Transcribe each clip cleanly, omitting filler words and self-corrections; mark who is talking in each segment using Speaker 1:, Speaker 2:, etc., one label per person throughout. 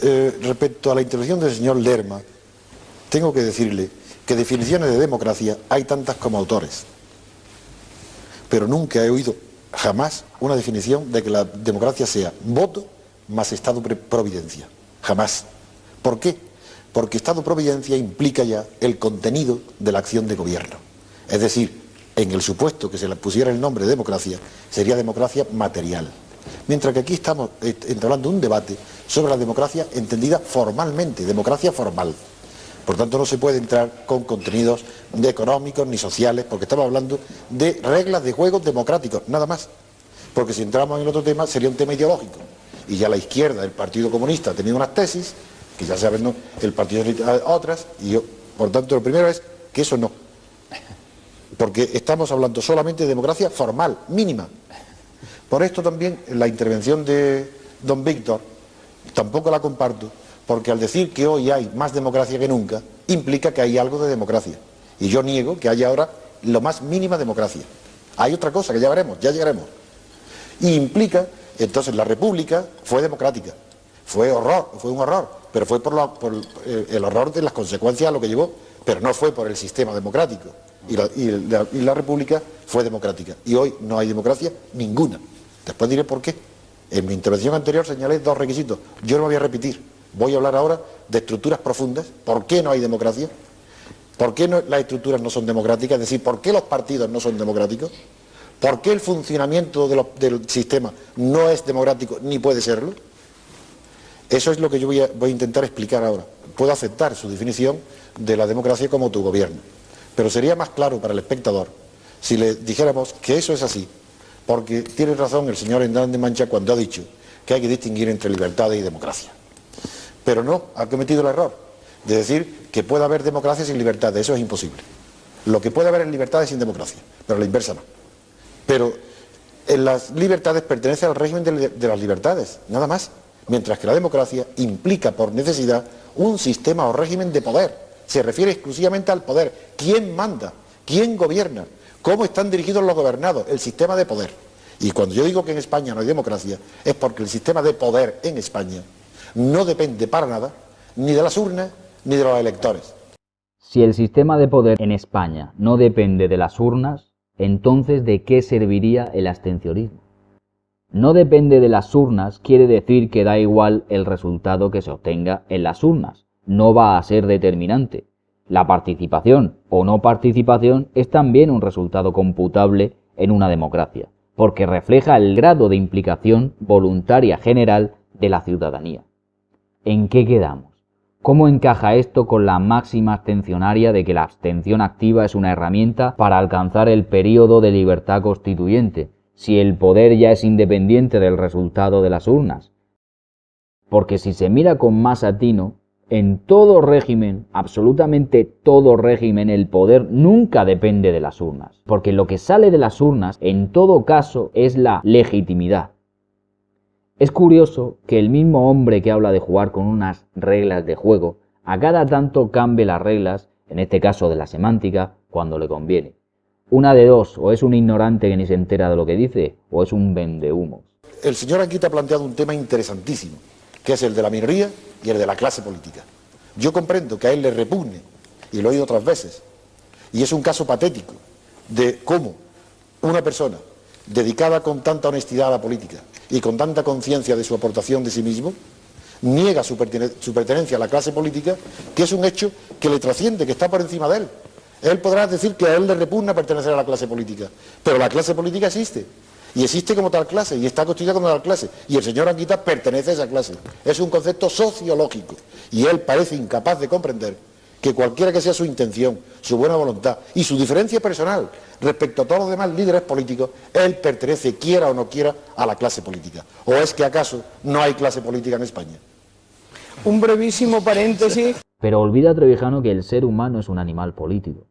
Speaker 1: Respecto a la intervención del señor Lerma, tengo que decirle que definiciones de democracia hay tantas como autores, pero nunca he oído jamás una definición de que la democracia sea voto más Estado-providencia. Jamás. ¿Por qué? Porque Estado-providencia implica ya el contenido de la acción de gobierno. Es decir, en el supuesto que se le pusiera el nombre de democracia, sería democracia material. Mientras que aquí estamos entablando un debate sobre la democracia entendida formalmente, democracia formal. Por tanto, no se puede entrar con contenidos de económicos ni sociales, porque estamos hablando de reglas de juego democráticos, nada más. Porque si entramos en el otro tema, sería un tema ideológico. Y ya la izquierda, el Partido Comunista, ha tenido unas tesis, que ya saben, ¿no?, el Partido Socialista otras, y yo, por tanto, lo primero es que eso no. Porque estamos hablando solamente de democracia formal, mínima. Por esto también la intervención de don Víctor tampoco la comparto, porque al decir que hoy hay más democracia que nunca, implica que hay algo de democracia. Y yo niego que haya ahora lo más mínima democracia. Hay otra cosa que ya veremos, ya llegaremos. Y implica, entonces, la República fue democrática. Fue un horror, pero fue por el horror de las consecuencias a lo que llevó, pero no fue por el sistema democrático. Y la República fue democrática. Y hoy no hay democracia ninguna. Después diré por qué. En mi intervención anterior señalé dos requisitos. Yo no me voy a repetir. Voy a hablar ahora de estructuras profundas. ¿Por qué no hay democracia? ¿Por qué las estructuras no son democráticas? Es decir, ¿por qué los partidos no son democráticos? ¿Por qué el funcionamiento del sistema no es democrático ni puede serlo? Eso es lo que yo voy a intentar explicar ahora. Puedo aceptar su definición de la democracia como autogobierno, pero sería más claro para el espectador si le dijéramos que eso es así, porque tiene razón el señor Hernández Mancha cuando ha dicho que hay que distinguir entre libertades y democracia. Pero no, ha cometido el error de decir que puede haber democracia sin libertades. Eso es imposible. Lo que puede haber es libertades sin democracia, pero la inversa no. Pero en las libertades pertenece al régimen de las libertades, nada más. Mientras que la democracia implica por necesidad un sistema o régimen de poder. Se refiere exclusivamente al poder. ¿Quién manda? ¿Quién gobierna? ¿Cómo están dirigidos los gobernados? El sistema de poder. Y cuando yo digo que en España no hay democracia, es porque el sistema de poder en España no depende para nada ni de las urnas ni de los electores.
Speaker 2: Si el sistema de poder en España no depende de las urnas, entonces ¿de qué serviría el abstencionismo? No depende de las urnas quiere decir que da igual el resultado que se obtenga en las urnas. No va a ser determinante. La participación o no participación es también un resultado computable en una democracia, porque refleja el grado de implicación voluntaria general de la ciudadanía. ¿En qué quedamos? ¿Cómo encaja esto con la máxima abstencionaria de que la abstención activa es una herramienta para alcanzar el período de libertad constituyente, si el poder ya es independiente del resultado de las urnas? Porque si se mira con más atino, en todo régimen, absolutamente todo régimen, el poder nunca depende de las urnas, porque lo que sale de las urnas, en todo caso, es la legitimidad. Es curioso que el mismo hombre que habla de jugar con unas reglas de juego, a cada tanto cambie las reglas, en este caso de la semántica, cuando le conviene. Una de dos, o es un ignorante que ni se entera de lo que dice, o es un vendehumos.
Speaker 1: El señor Anguita ha planteado un tema interesantísimo, que es el de la minoría y el de la clase política. Yo comprendo que a él le repugne, y lo he oído otras veces, y es un caso patético de cómo una persona dedicada con tanta honestidad a la política y con tanta conciencia de su aportación de sí mismo, niega su pertenencia a la clase política, que es un hecho que le trasciende, que está por encima de él. Él podrá decir que a él le repugna pertenecer a la clase política, pero la clase política existe, y existe como tal clase, y está constituida como tal clase, y el señor Anguita pertenece a esa clase. Es un concepto sociológico, y él parece incapaz de comprender que cualquiera que sea su intención, su buena voluntad y su diferencia personal respecto a todos los demás líderes políticos, él pertenece, quiera o no quiera, a la clase política. ¿O es que acaso no hay clase política en España?
Speaker 3: Un brevísimo paréntesis.
Speaker 2: Pero olvida Trevijano que el ser humano es un animal político.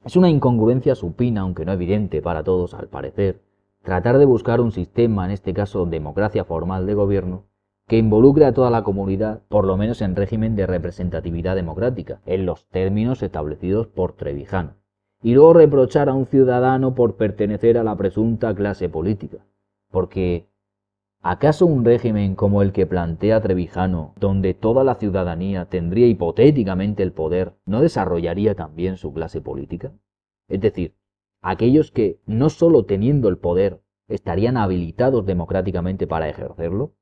Speaker 2: Es una incongruencia supina, aunque no evidente para todos al parecer, tratar de buscar un sistema, en este caso democracia formal de gobierno, que involucre a toda la comunidad, por lo menos en régimen de representatividad democrática, en los términos establecidos por Trevijano, y luego reprochar a un ciudadano por pertenecer a la presunta clase política, porque ¿Acaso un régimen como el que plantea Trevijano, donde toda la ciudadanía tendría hipotéticamente el poder, no desarrollaría también su clase política? Es decir, aquellos que, no solo teniendo el poder, estarían habilitados democráticamente para ejercerlo.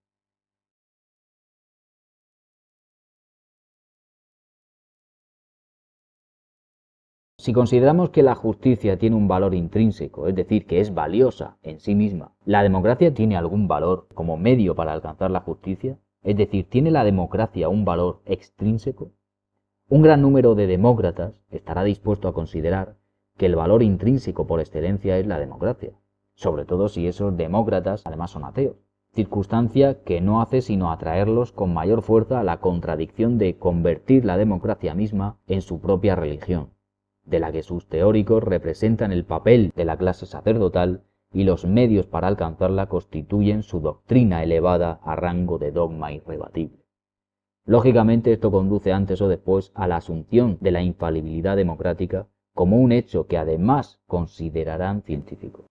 Speaker 2: Si consideramos que la justicia tiene un valor intrínseco, es decir, que es valiosa en sí misma, ¿la democracia tiene algún valor como medio para alcanzar la justicia? Es decir, ¿tiene la democracia un valor extrínseco? Un gran número de demócratas estará dispuesto a considerar que el valor intrínseco por excelencia es la democracia, sobre todo si esos demócratas además son ateos, circunstancia que no hace sino atraerlos con mayor fuerza a la contradicción de convertir la democracia misma en su propia religión, de la que sus teóricos representan el papel de la clase sacerdotal y los medios para alcanzarla constituyen su doctrina elevada a rango de dogma irrebatible. Lógicamente esto conduce antes o después a la asunción de la infalibilidad democrática como un hecho que además considerarán científico.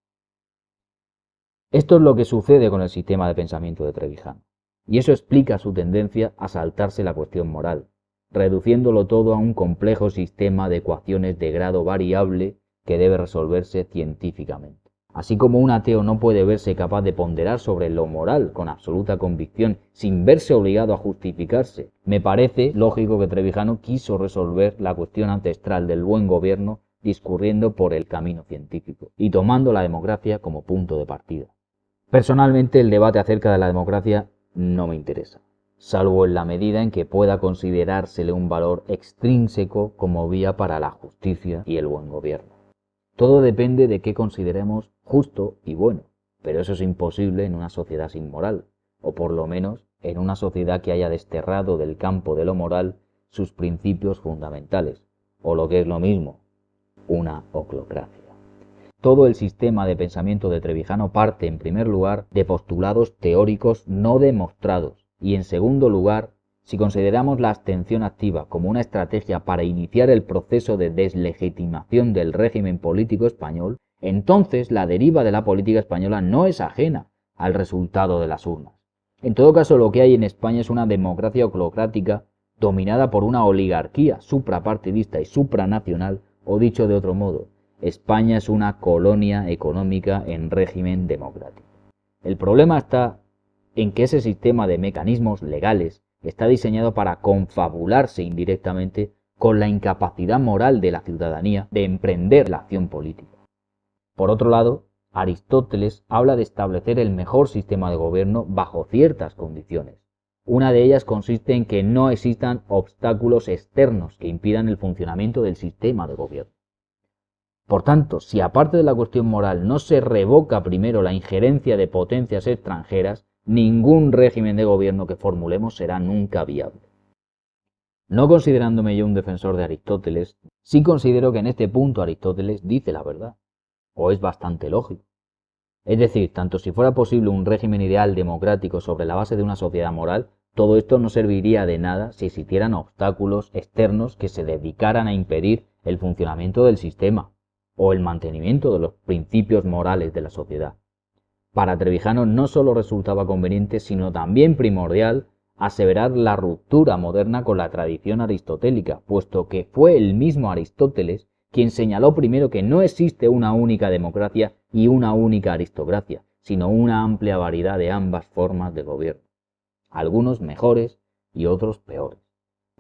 Speaker 2: Esto es lo que sucede con el sistema de pensamiento de Trevijano, y eso explica su tendencia a saltarse la cuestión moral, reduciéndolo todo a un complejo sistema de ecuaciones de grado variable que debe resolverse científicamente. Así como un ateo no puede verse capaz de ponderar sobre lo moral con absoluta convicción sin verse obligado a justificarse, me parece lógico que Trevijano quiso resolver la cuestión ancestral del buen gobierno discurriendo por el camino científico y tomando la democracia como punto de partida. Personalmente, el debate acerca de la democracia no me interesa, salvo en la medida en que pueda considerársele un valor extrínseco como vía para la justicia y el buen gobierno. Todo depende de qué consideremos justo y bueno, pero eso es imposible en una sociedad sin moral, o por lo menos en una sociedad que haya desterrado del campo de lo moral sus principios fundamentales, o lo que es lo mismo, una oclocracia. Todo el sistema de pensamiento de Trevijano parte, en primer lugar, de postulados teóricos no demostrados, y en segundo lugar, si consideramos la abstención activa como una estrategia para iniciar el proceso de deslegitimación del régimen político español, entonces la deriva de la política española no es ajena al resultado de las urnas. En todo caso, lo que hay en España es una democracia oclocrática dominada por una oligarquía suprapartidista y supranacional, o dicho de otro modo, España es una colonia económica en régimen democrático. El problema está en que ese sistema de mecanismos legales está diseñado para confabularse indirectamente con la incapacidad moral de la ciudadanía de emprender la acción política. Por otro lado, Aristóteles habla de establecer el mejor sistema de gobierno bajo ciertas condiciones. Una de ellas consiste en que no existan obstáculos externos que impidan el funcionamiento del sistema de gobierno. Por tanto, si aparte de la cuestión moral no se revoca primero la injerencia de potencias extranjeras, ningún régimen de gobierno que formulemos será nunca viable. No considerándome yo un defensor de Aristóteles, sí considero que en este punto Aristóteles dice la verdad, o es bastante lógico. Es decir, tanto si fuera posible un régimen ideal democrático sobre la base de una sociedad moral, todo esto no serviría de nada si existieran obstáculos externos que se dedicaran a impedir el funcionamiento del sistema o el mantenimiento de los principios morales de la sociedad. Para Trevijano no solo resultaba conveniente, sino también primordial aseverar la ruptura moderna con la tradición aristotélica, puesto que fue el mismo Aristóteles quien señaló primero que no existe una única democracia y una única aristocracia, sino una amplia variedad de ambas formas de gobierno, algunos mejores y otros peores.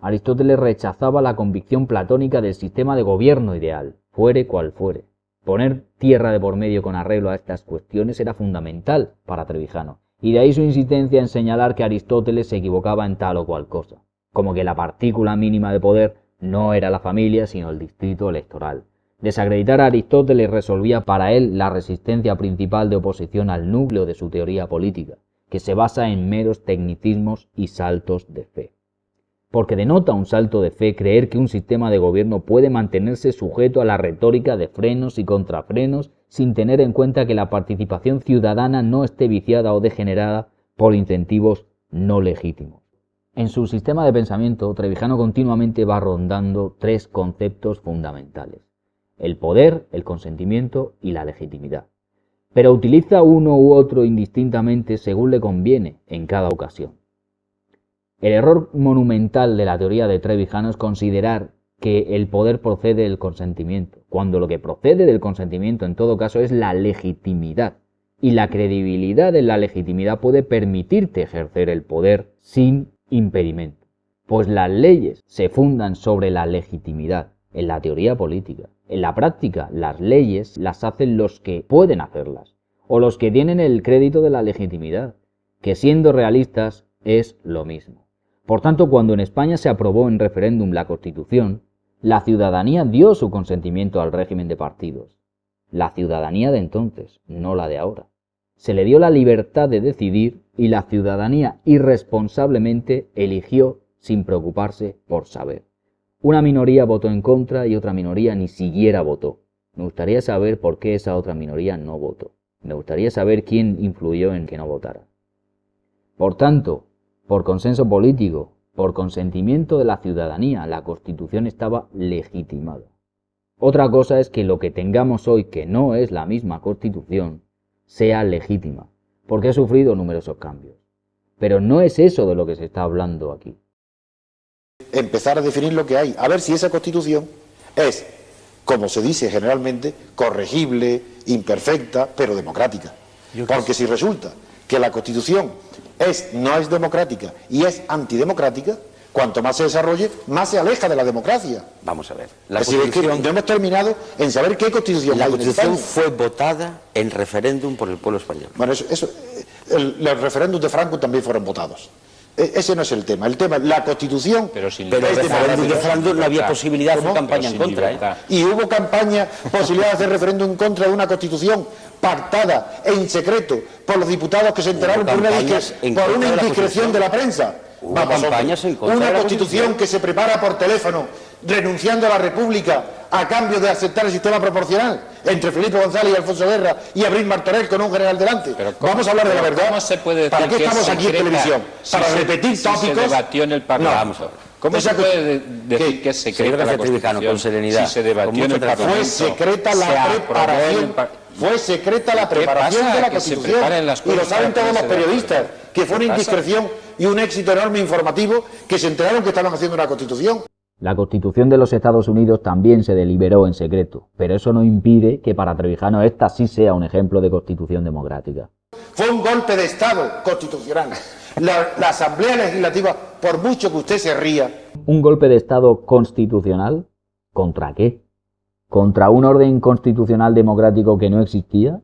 Speaker 2: Aristóteles rechazaba la convicción platónica del sistema de gobierno ideal, fuere cual fuere. Poner tierra de por medio con arreglo a estas cuestiones era fundamental para Trevijano, y de ahí su insistencia en señalar que Aristóteles se equivocaba en tal o cual cosa, como que la partícula mínima de poder no era la familia sino el distrito electoral. Desacreditar a Aristóteles resolvía para él la resistencia principal de oposición al núcleo de su teoría política, que se basa en meros tecnicismos y saltos de fe. Porque denota un salto de fe creer que un sistema de gobierno puede mantenerse sujeto a la retórica de frenos y contrafrenos sin tener en cuenta que la participación ciudadana no esté viciada o degenerada por incentivos no legítimos. En su sistema de pensamiento, Trevijano continuamente va rondando tres conceptos fundamentales: el poder, el consentimiento y la legitimidad. pero utiliza uno u otro indistintamente según le conviene en cada ocasión. El error monumental de la teoría de Trevijano es considerar que el poder procede del consentimiento, cuando lo que procede del consentimiento en todo caso es la legitimidad, y la credibilidad en la legitimidad puede permitirte ejercer el poder sin impedimento, pues las leyes se fundan sobre la legitimidad en la teoría política. En la práctica, las leyes las hacen los que pueden hacerlas, o los que tienen el crédito de la legitimidad, que siendo realistas es lo mismo. Por tanto, cuando en España se aprobó en referéndum la Constitución, la ciudadanía dio su consentimiento al régimen de partidos. La ciudadanía de entonces, no la de ahora. Se le dio la libertad de decidir y la ciudadanía irresponsablemente eligió sin preocuparse por saber. Una minoría votó en contra y otra minoría ni siquiera votó. Me gustaría saber por qué esa otra minoría no votó. Me gustaría saber quién influyó en que no votara. Por tanto, por consenso político, por consentimiento de la ciudadanía, la Constitución estaba legitimada. Otra cosa es que lo que tengamos hoy, que no es la misma Constitución, sea legítima, porque ha sufrido numerosos cambios. Pero no es eso de lo que se está hablando aquí.
Speaker 1: Empezar a definir lo que hay, a ver si esa Constitución es, como se dice generalmente, corregible, imperfecta, pero democrática. Porque si resulta que la Constitución no es democrática y es antidemocrática, cuanto más se desarrolle, más se aleja de la democracia.
Speaker 4: Vamos a ver.
Speaker 1: Es decir, que no hemos terminado en saber qué Constitución hay.
Speaker 4: La Constitución fue votada en referéndum por el pueblo español.
Speaker 1: Bueno, los referéndums de Franco también fueron votados. Ese no es el tema. El tema es la Constitución.
Speaker 4: Pero el referéndum de Franco no había posibilidad de hacer campaña en contra.
Speaker 1: Y hubo campaña, posibilidad de hacer referéndum en contra de una Constitución pactada en secreto por los diputados que se enteraron por una indiscreción de la prensa. Una Constitución que se prepara por teléfono, renunciando a la República a cambio de aceptar el sistema proporcional, entre Felipe González y Alfonso Guerra y Abril Martorell con un general delante. Vamos a hablar de la verdad.
Speaker 5: ¿Cómo se puede decir
Speaker 1: ¿Para qué estamos aquí en televisión? ¿Para repetir tópicos?
Speaker 5: Se debatió en el Parlamento.
Speaker 1: No.
Speaker 5: ¿Cómo se puede decir que es secreta la Constitución
Speaker 4: con serenidad,
Speaker 5: si se debatió en el Parlamento?
Speaker 1: Fue secreta la preparación de la Constitución, y lo saben todos los periodistas, que fue una indiscreción y un éxito enorme informativo, que se enteraron que estaban haciendo una Constitución.
Speaker 2: La Constitución de los Estados Unidos también se deliberó en secreto, pero eso no impide que para Trevijano esta sí sea un ejemplo de Constitución democrática.
Speaker 1: Fue un golpe de Estado constitucional. La Asamblea Legislativa, por mucho que usted se ría...
Speaker 2: ¿Un golpe de Estado constitucional? ¿Contra qué? ¿Contra un orden constitucional democrático que no existía?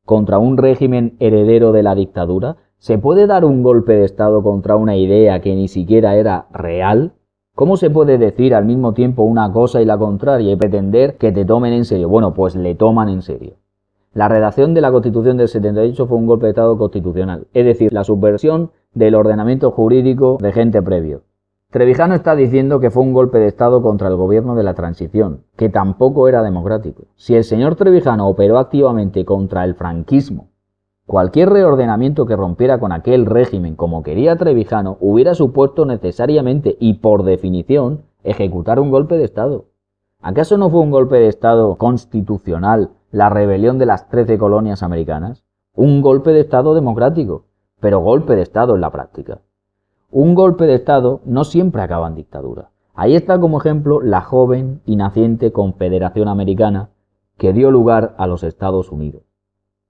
Speaker 2: ¿Contra un régimen heredero de la dictadura? ¿Se puede dar un golpe de Estado contra una idea que ni siquiera era real? ¿Cómo se puede decir al mismo tiempo una cosa y la contraria y pretender que te tomen en serio? Bueno, pues le toman en serio. La redacción de la Constitución del 78 fue un golpe de Estado constitucional, es decir, la subversión del ordenamiento jurídico de gente previo. Trevijano está diciendo que fue un golpe de Estado contra el gobierno de la transición, que tampoco era democrático. Si el señor Trevijano operó activamente contra el franquismo, cualquier reordenamiento que rompiera con aquel régimen como quería Trevijano hubiera supuesto necesariamente y por definición ejecutar un golpe de Estado. ¿Acaso no fue un golpe de Estado constitucional la rebelión de las 13 colonias americanas? Un golpe de Estado democrático, pero golpe de Estado en la práctica. Un golpe de Estado no siempre acaba en dictadura. Ahí está como ejemplo la joven y naciente Confederación Americana que dio lugar a los Estados Unidos.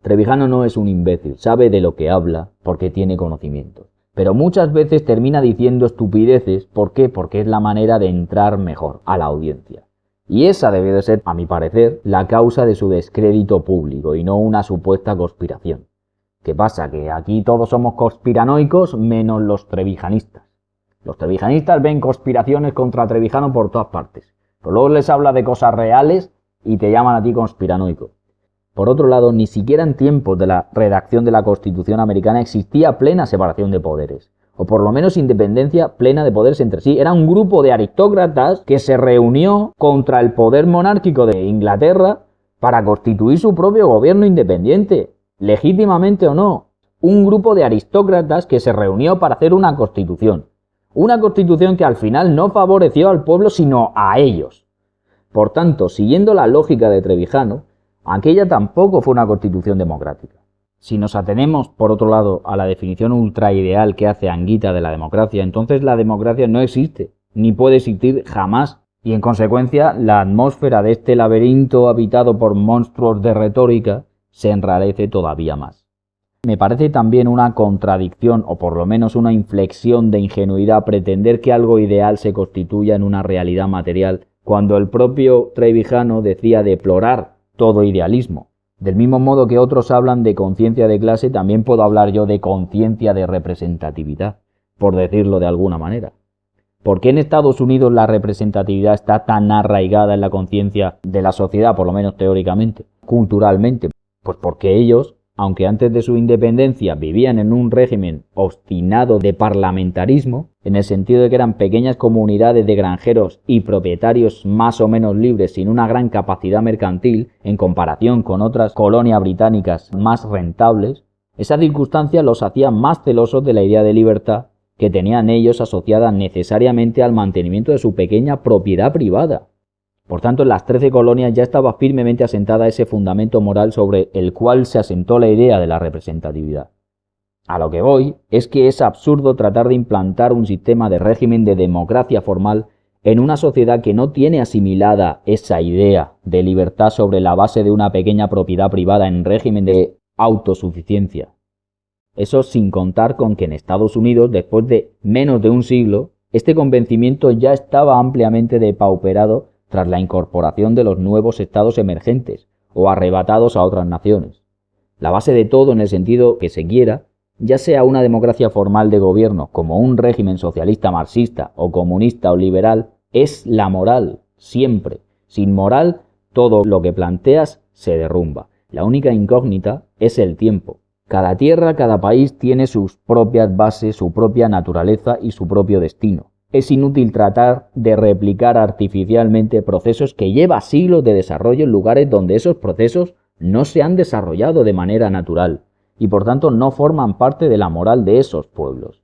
Speaker 2: Trevijano no es un imbécil, sabe de lo que habla porque tiene conocimiento. Pero muchas veces termina diciendo estupideces. ¿Por qué? Porque es la manera de entrar mejor a la audiencia. Y esa debió de ser, a mi parecer, la causa de su descrédito público y no una supuesta conspiración. ¿Qué pasa? Que aquí todos somos conspiranoicos menos los trevijanistas. Los trevijanistas ven conspiraciones contra Trevijano por todas partes. Pero luego les habla de cosas reales y te llaman a ti conspiranoico. Por otro lado, ni siquiera en tiempos de la redacción de la Constitución americana existía plena separación de poderes, o por lo menos independencia plena de poderes entre sí. Era un grupo de aristócratas que se reunió contra el poder monárquico de Inglaterra para constituir su propio gobierno independiente, legítimamente o no. Un grupo de aristócratas que se reunió para hacer una constitución. Una constitución que al final no favoreció al pueblo sino a ellos. Por tanto, siguiendo la lógica de Trevijano, Aquella tampoco fue una constitución democrática. Si nos atenemos, por otro lado, a la definición ultraideal que hace Anguita de la democracia, entonces la democracia no existe, ni puede existir jamás. Y en consecuencia, la atmósfera de este laberinto habitado por monstruos de retórica se enrarece todavía más. Me parece también una contradicción, o por lo menos una inflexión de ingenuidad, pretender que algo ideal se constituya en una realidad material, cuando el propio Trevijano decía deplorar todo idealismo. Del mismo modo que otros hablan de conciencia de clase, también puedo hablar yo de conciencia de representatividad, por decirlo de alguna manera. ¿Por qué en Estados Unidos la representatividad está tan arraigada en la conciencia de la sociedad, por lo menos teóricamente, culturalmente? Pues porque ellos, aunque antes de su independencia vivían en un régimen obstinado de parlamentarismo, en el sentido de que eran pequeñas comunidades de granjeros y propietarios más o menos libres sin una gran capacidad mercantil en comparación con otras colonias británicas más rentables, esa circunstancia los hacía más celosos de la idea de libertad que tenían ellos asociada necesariamente al mantenimiento de su pequeña propiedad privada. Por tanto, en las 13 colonias ya estaba firmemente asentada ese fundamento moral sobre el cual se asentó la idea de la representatividad. A lo que voy es que es absurdo tratar de implantar un sistema de régimen de democracia formal en una sociedad que no tiene asimilada esa idea de libertad sobre la base de una pequeña propiedad privada en régimen de autosuficiencia. Eso sin contar con que en Estados Unidos, después de menos de un siglo, este convencimiento ya estaba ampliamente depauperado tras la incorporación de los nuevos estados emergentes o arrebatados a otras naciones. La base de todo, en el sentido que se quiera, ya sea una democracia formal de gobierno como un régimen socialista marxista o comunista o liberal, es la moral, siempre. Sin moral, todo lo que planteas se derrumba. La única incógnita es el tiempo. Cada tierra, cada país tiene sus propias bases, su propia naturaleza y su propio destino. Es inútil tratar de replicar artificialmente procesos que llevan siglos de desarrollo en lugares donde esos procesos no se han desarrollado de manera natural y por tanto no forman parte de la moral de esos pueblos.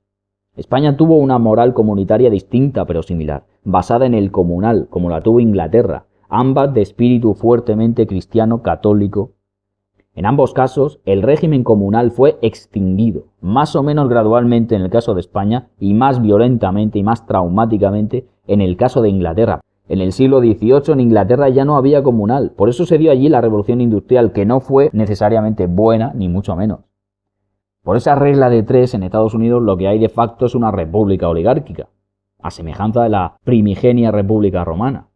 Speaker 2: España tuvo una moral comunitaria distinta pero similar, basada en el comunal, como la tuvo Inglaterra, ambas de espíritu fuertemente cristiano católico. En ambos casos, el régimen comunal fue extinguido, más o menos gradualmente en el caso de España y más violentamente y más traumáticamente en el caso de Inglaterra. En el siglo XVIII en Inglaterra ya no había comunal, por eso se dio allí la revolución industrial, que no fue necesariamente buena, ni mucho menos. Por esa regla de tres, en Estados Unidos lo que hay de facto es una república oligárquica, a semejanza de la primigenia república romana.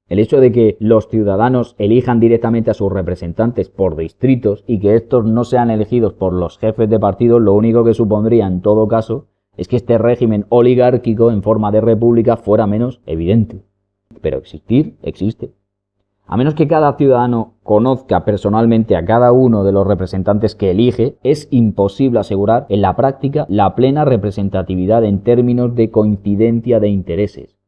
Speaker 2: El hecho de que los ciudadanos elijan directamente a sus representantes por distritos y que estos no sean elegidos por los jefes de partidos, lo único que supondría en todo caso es que este régimen oligárquico en forma de república fuera menos evidente. Pero existir, existe. A menos que cada ciudadano conozca personalmente a cada uno de los representantes que elige, es imposible asegurar en la práctica la plena representatividad en términos de coincidencia de intereses.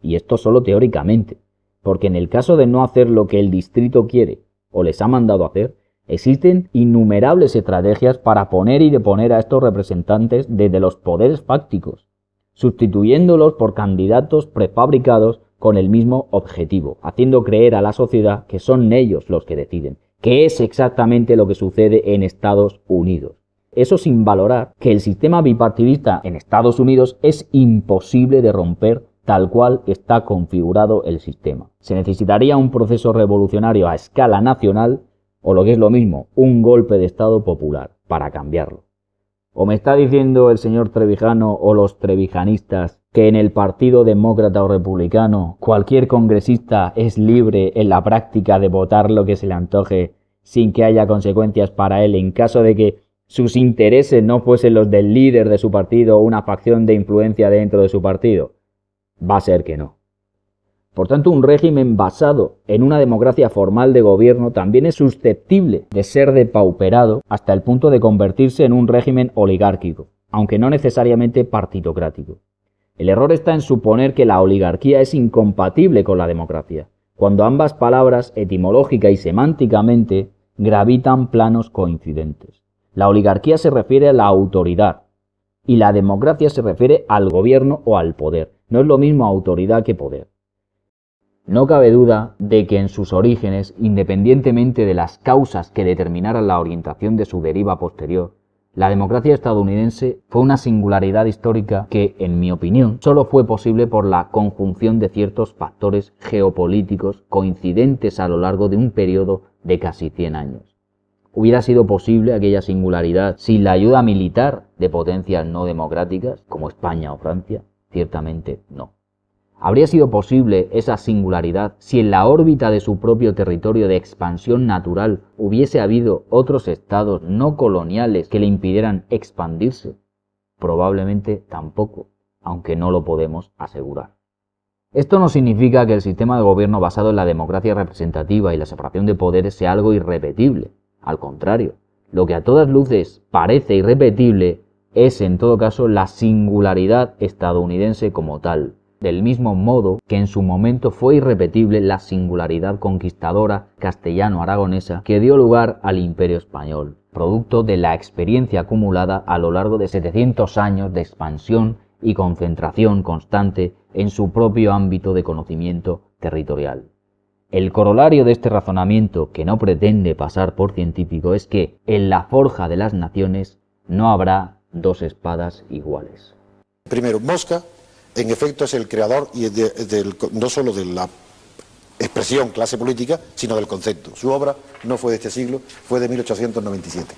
Speaker 2: Y esto solo teóricamente, porque en el caso de no hacer lo que el distrito quiere o les ha mandado hacer, existen innumerables estrategias para poner y deponer a estos representantes desde los poderes fácticos, sustituyéndolos por candidatos prefabricados con el mismo objetivo, haciendo creer a la sociedad que son ellos los que deciden, que es exactamente lo que sucede en Estados Unidos. Eso sin valorar que el sistema bipartidista en Estados Unidos es imposible de romper tal cual está configurado el sistema. Se necesitaría un proceso revolucionario a escala nacional o, lo que es lo mismo, un golpe de Estado popular para cambiarlo. ¿O me está diciendo el señor Trevijano o los trevijanistas que en el Partido Demócrata o Republicano cualquier congresista es libre en la práctica de votar lo que se le antoje sin que haya consecuencias para él en caso de que sus intereses no fuesen los del líder de su partido o una facción de influencia dentro de su partido? Va a ser que no. Por tanto, un régimen basado en una democracia formal de gobierno también es susceptible de ser depauperado hasta el punto de convertirse en un régimen oligárquico, aunque no necesariamente partitocrático. El error está en suponer que la oligarquía es incompatible con la democracia, cuando ambas palabras etimológica y semánticamente gravitan planos coincidentes. La oligarquía se refiere a la autoridad y la democracia se refiere al gobierno o al poder. No es lo mismo autoridad que poder. No cabe duda de que en sus orígenes, independientemente de las causas que determinaran la orientación de su deriva posterior, la democracia estadounidense fue una singularidad histórica que, en mi opinión, solo fue posible por la conjunción de ciertos factores geopolíticos coincidentes a lo largo de un periodo de casi 100 años. ¿Hubiera sido posible aquella singularidad sin la ayuda militar de potencias no democráticas, como España o Francia? Ciertamente no. ¿Habría sido posible esa singularidad si en la órbita de su propio territorio de expansión natural hubiese habido otros estados no coloniales que le impidieran expandirse? Probablemente tampoco, aunque no lo podemos asegurar. Esto no significa que el sistema de gobierno basado en la democracia representativa y la separación de poderes sea algo irrepetible. Al contrario, lo que a todas luces parece irrepetible es en todo caso la singularidad estadounidense como tal, del mismo modo que en su momento fue irrepetible la singularidad conquistadora castellano-aragonesa que dio lugar al Imperio español, producto de la experiencia acumulada a lo largo de 700 años de expansión y concentración constante en su propio ámbito de conocimiento territorial. El corolario de este razonamiento, que no pretende pasar por científico, es que en la forja de las naciones no habrá dos espadas iguales.
Speaker 1: Primero, Mosca, en efecto, es el creador y no solo de la expresión clase política, sino del concepto. Su obra no fue de este siglo, fue de 1897.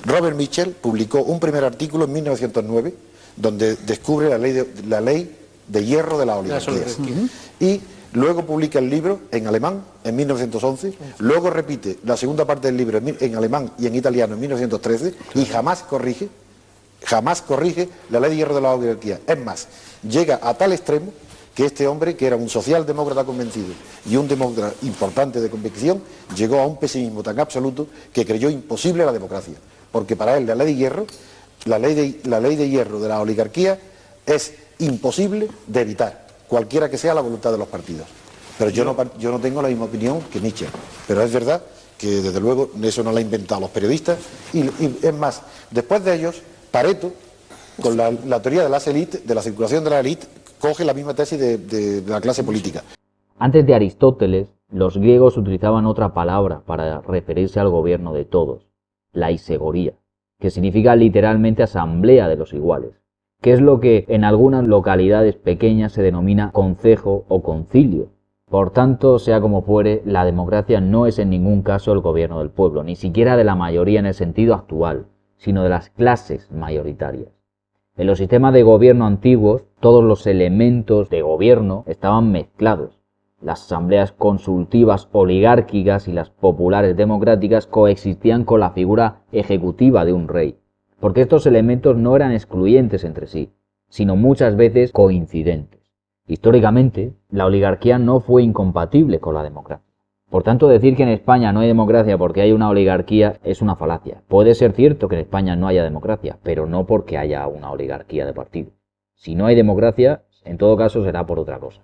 Speaker 1: Robert Mitchell publicó un primer artículo en 1909, donde descubre la ley de hierro de la oligarquía. Y luego publica el libro en alemán en 1911, luego repite la segunda parte del libro en alemán y en italiano en 1913 y jamás corrige la ley de hierro de la oligarquía. Es más, llega a tal extremo que este hombre, que era un socialdemócrata convencido y un demócrata importante de convicción, llegó a un pesimismo tan absoluto que creyó imposible la democracia, porque para él la ley de hierro de la oligarquía es imposible de evitar, cualquiera que sea la voluntad de los partidos. Pero yo no tengo la misma opinión que Nietzsche, pero es verdad que desde luego eso no lo han inventado los periodistas y es más, después de ellos Pareto, con la teoría de las élites, de la circulación de la élite, coge la misma tesis de la clase política.
Speaker 2: Antes de Aristóteles, los griegos utilizaban otra palabra para referirse al gobierno de todos, la isegoría, que significa literalmente asamblea de los iguales, que es lo que en algunas localidades pequeñas se denomina concejo o concilio. Por tanto, sea como fuere, la democracia no es en ningún caso el gobierno del pueblo, ni siquiera de la mayoría en el sentido actual, sino de las clases mayoritarias. En los sistemas de gobierno antiguos, todos los elementos de gobierno estaban mezclados. Las asambleas consultivas oligárquicas y las populares democráticas coexistían con la figura ejecutiva de un rey, porque estos elementos no eran excluyentes entre sí, sino muchas veces coincidentes. Históricamente, la oligarquía no fue incompatible con la democracia. Por tanto, decir que en España no hay democracia porque hay una oligarquía es una falacia. Puede ser cierto que en España no haya democracia, pero no porque haya una oligarquía de partidos. Si no hay democracia, en todo caso será por otra cosa.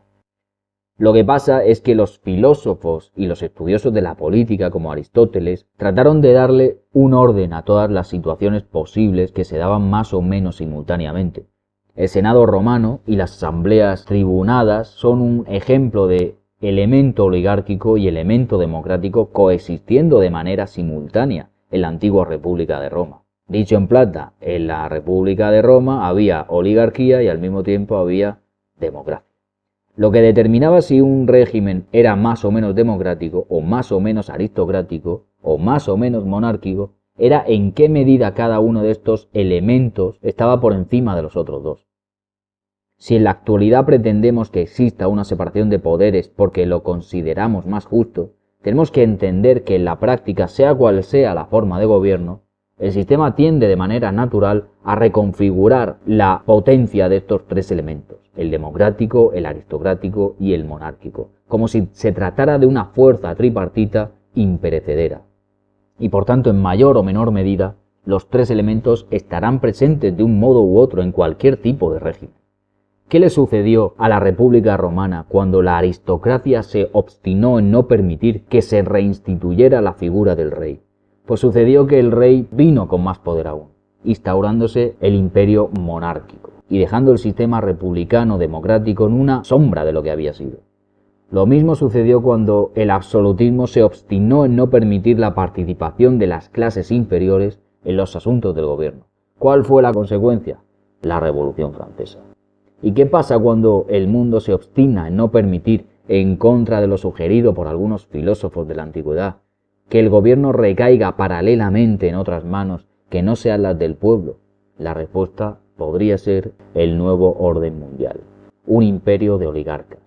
Speaker 2: Lo que pasa es que los filósofos y los estudiosos de la política, como Aristóteles, trataron de darle un orden a todas las situaciones posibles que se daban más o menos simultáneamente. El Senado romano y las asambleas tribunadas son un ejemplo de elemento oligárquico y elemento democrático coexistiendo de manera simultánea en la antigua República de Roma. Dicho en plata, en la República de Roma había oligarquía y al mismo tiempo había democracia. Lo que determinaba si un régimen era más o menos democrático, o más o menos aristocrático, o más o menos monárquico, era en qué medida cada uno de estos elementos estaba por encima de los otros dos. Si en la actualidad pretendemos que exista una separación de poderes porque lo consideramos más justo, tenemos que entender que en la práctica, sea cual sea la forma de gobierno, el sistema tiende de manera natural a reconfigurar la potencia de estos tres elementos, el democrático, el aristocrático y el monárquico, como si se tratara de una fuerza tripartita imperecedera. Y por tanto, en mayor o menor medida, los tres elementos estarán presentes de un modo u otro en cualquier tipo de régimen. ¿Qué le sucedió a la República Romana cuando la aristocracia se obstinó en no permitir que se reinstituyera la figura del rey? Pues sucedió que el rey vino con más poder aún, instaurándose el imperio monárquico y dejando el sistema republicano democrático en una sombra de lo que había sido. Lo mismo sucedió cuando el absolutismo se obstinó en no permitir la participación de las clases inferiores en los asuntos del gobierno. ¿Cuál fue la consecuencia? La Revolución Francesa. ¿Y qué pasa cuando el mundo se obstina en no permitir, en contra de lo sugerido por algunos filósofos de la antigüedad, que el gobierno recaiga paralelamente en otras manos que no sean las del pueblo? La respuesta podría ser el nuevo orden mundial, un imperio de oligarcas.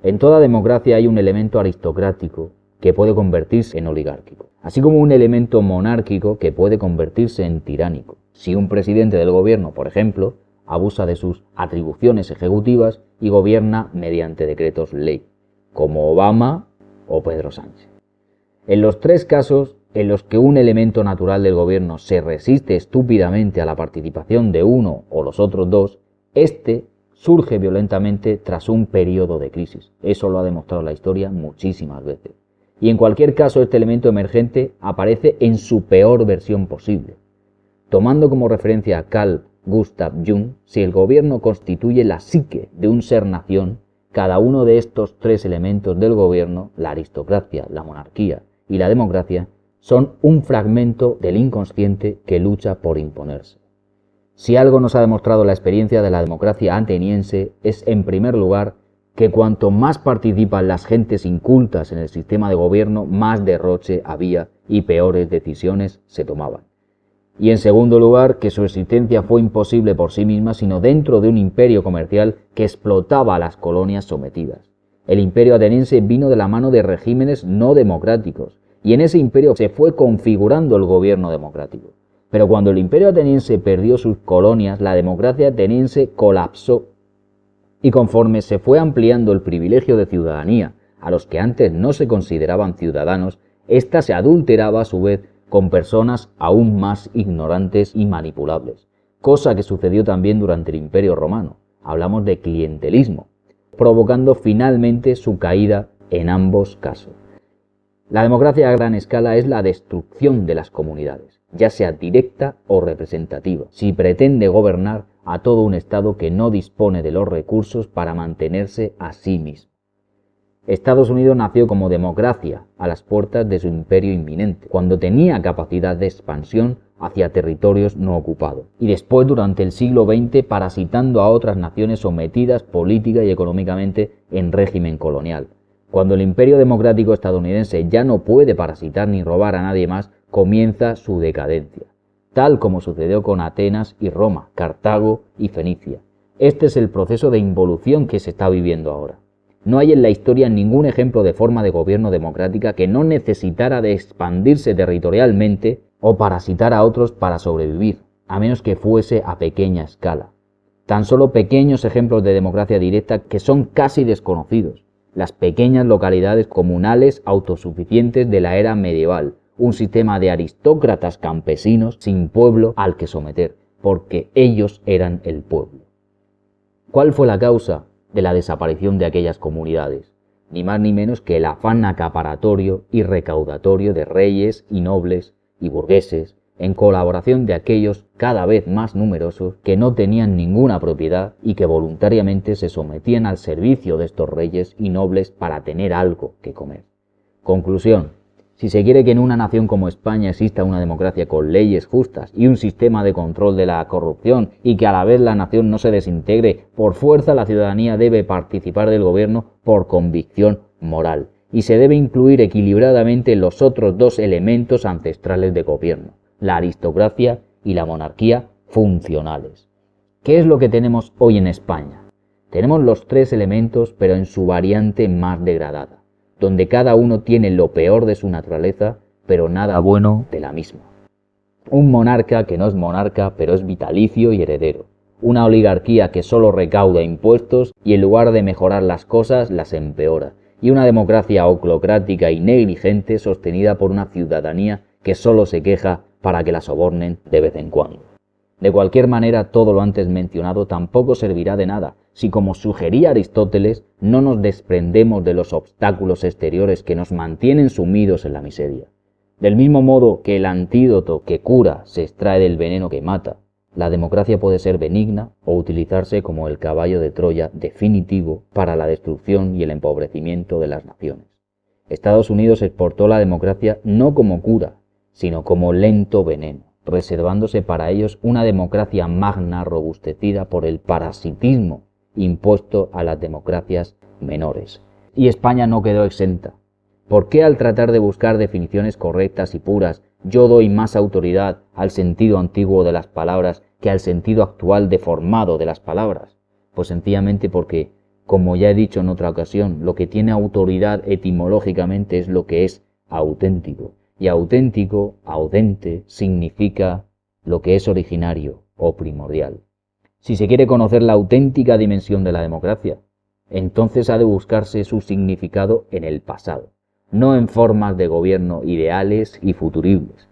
Speaker 2: En toda democracia hay un elemento aristocrático que puede convertirse en oligárquico, así como un elemento monárquico que puede convertirse en tiránico. Si un presidente del gobierno, por ejemplo, abusa de sus atribuciones ejecutivas y gobierna mediante decretos ley, como Obama o Pedro Sánchez. En los tres casos en los que un elemento natural del gobierno se resiste estúpidamente a la participación de uno o los otros dos, este surge violentamente tras un periodo de crisis. Eso lo ha demostrado la historia muchísimas veces. Y en cualquier caso, este elemento emergente aparece en su peor versión posible. Tomando como referencia a Carl Gustav Jung, si el gobierno constituye la psique de un ser-nación, cada uno de estos tres elementos del gobierno, la aristocracia, la monarquía y la democracia, son un fragmento del inconsciente que lucha por imponerse. Si algo nos ha demostrado la experiencia de la democracia ateniense es, en primer lugar, que cuanto más participan las gentes incultas en el sistema de gobierno, más derroche había y peores decisiones se tomaban. Y en segundo lugar, que su existencia fue imposible por sí misma, sino dentro de un imperio comercial que explotaba a las colonias sometidas. El imperio ateniense vino de la mano de regímenes no democráticos, y en ese imperio se fue configurando el gobierno democrático. Pero cuando el imperio ateniense perdió sus colonias, la democracia ateniense colapsó. Y conforme se fue ampliando el privilegio de ciudadanía a los que antes no se consideraban ciudadanos, ésta se adulteraba a su vez con personas aún más ignorantes y manipulables, cosa que sucedió también durante el Imperio Romano. Hablamos de clientelismo, provocando finalmente su caída en ambos casos. La democracia a gran escala es la destrucción de las comunidades, ya sea directa o representativa, si pretende gobernar a todo un Estado que no dispone de los recursos para mantenerse a sí mismo. Estados Unidos nació como democracia a las puertas de su imperio inminente, cuando tenía capacidad de expansión hacia territorios no ocupados, y después durante el siglo XX parasitando a otras naciones sometidas política y económicamente en régimen colonial. Cuando el imperio democrático estadounidense ya no puede parasitar ni robar a nadie más, comienza su decadencia, tal como sucedió con Atenas y Roma, Cartago y Fenicia. Este es el proceso de involución que se está viviendo ahora. No hay en la historia ningún ejemplo de forma de gobierno democrática que no necesitara de expandirse territorialmente o parasitar a otros para sobrevivir, a menos que fuese a pequeña escala. Tan solo pequeños ejemplos de democracia directa que son casi desconocidos. Las pequeñas localidades comunales autosuficientes de la era medieval, un sistema de aristócratas campesinos sin pueblo al que someter, porque ellos eran el pueblo. ¿Cuál fue la causa de la desaparición de aquellas comunidades? Ni más ni menos que el afán acaparatorio y recaudatorio de reyes y nobles y burgueses, en colaboración de aquellos cada vez más numerosos que no tenían ninguna propiedad y que voluntariamente se sometían al servicio de estos reyes y nobles para tener algo que comer. Conclusión: si se quiere que en una nación como España exista una democracia con leyes justas y un sistema de control de la corrupción y que a la vez la nación no se desintegre, por fuerza la ciudadanía debe participar del gobierno por convicción moral y se debe incluir equilibradamente los otros dos elementos ancestrales de gobierno, la aristocracia y la monarquía funcionales. ¿Qué es lo que tenemos hoy en España? Tenemos los tres elementos, pero en su variante más degradada, donde cada uno tiene lo peor de su naturaleza, pero nada bueno de la misma. Un monarca que no es monarca, pero es vitalicio y heredero. Una oligarquía que solo recauda impuestos y en lugar de mejorar las cosas, las empeora. Y una democracia oclocrática y negligente sostenida por una ciudadanía que solo se queja para que la sobornen de vez en cuando. De cualquier manera, todo lo antes mencionado tampoco servirá de nada si, como sugería Aristóteles, no nos desprendemos de los obstáculos exteriores que nos mantienen sumidos en la miseria. Del mismo modo que el antídoto que cura se extrae del veneno que mata, La democracia puede ser benigna o utilizarse como el caballo de Troya definitivo para la destrucción y el empobrecimiento de las naciones. Estados Unidos exportó la democracia no como cura, sino como lento veneno, reservándose para ellos una democracia magna robustecida por el parasitismo impuesto a las democracias menores. Y España no quedó exenta. ¿Por qué al tratar de buscar definiciones correctas y puras, yo doy más autoridad al sentido antiguo de las palabras que al sentido actual deformado de las palabras? Pues sencillamente porque, como ya he dicho en otra ocasión, lo que tiene autoridad etimológicamente es lo que es auténtico. Y auténtico, audente, significa lo que es originario o primordial. Si se quiere conocer la auténtica dimensión de la democracia, entonces ha de buscarse su significado en el pasado, no en formas de gobierno ideales y futuribles.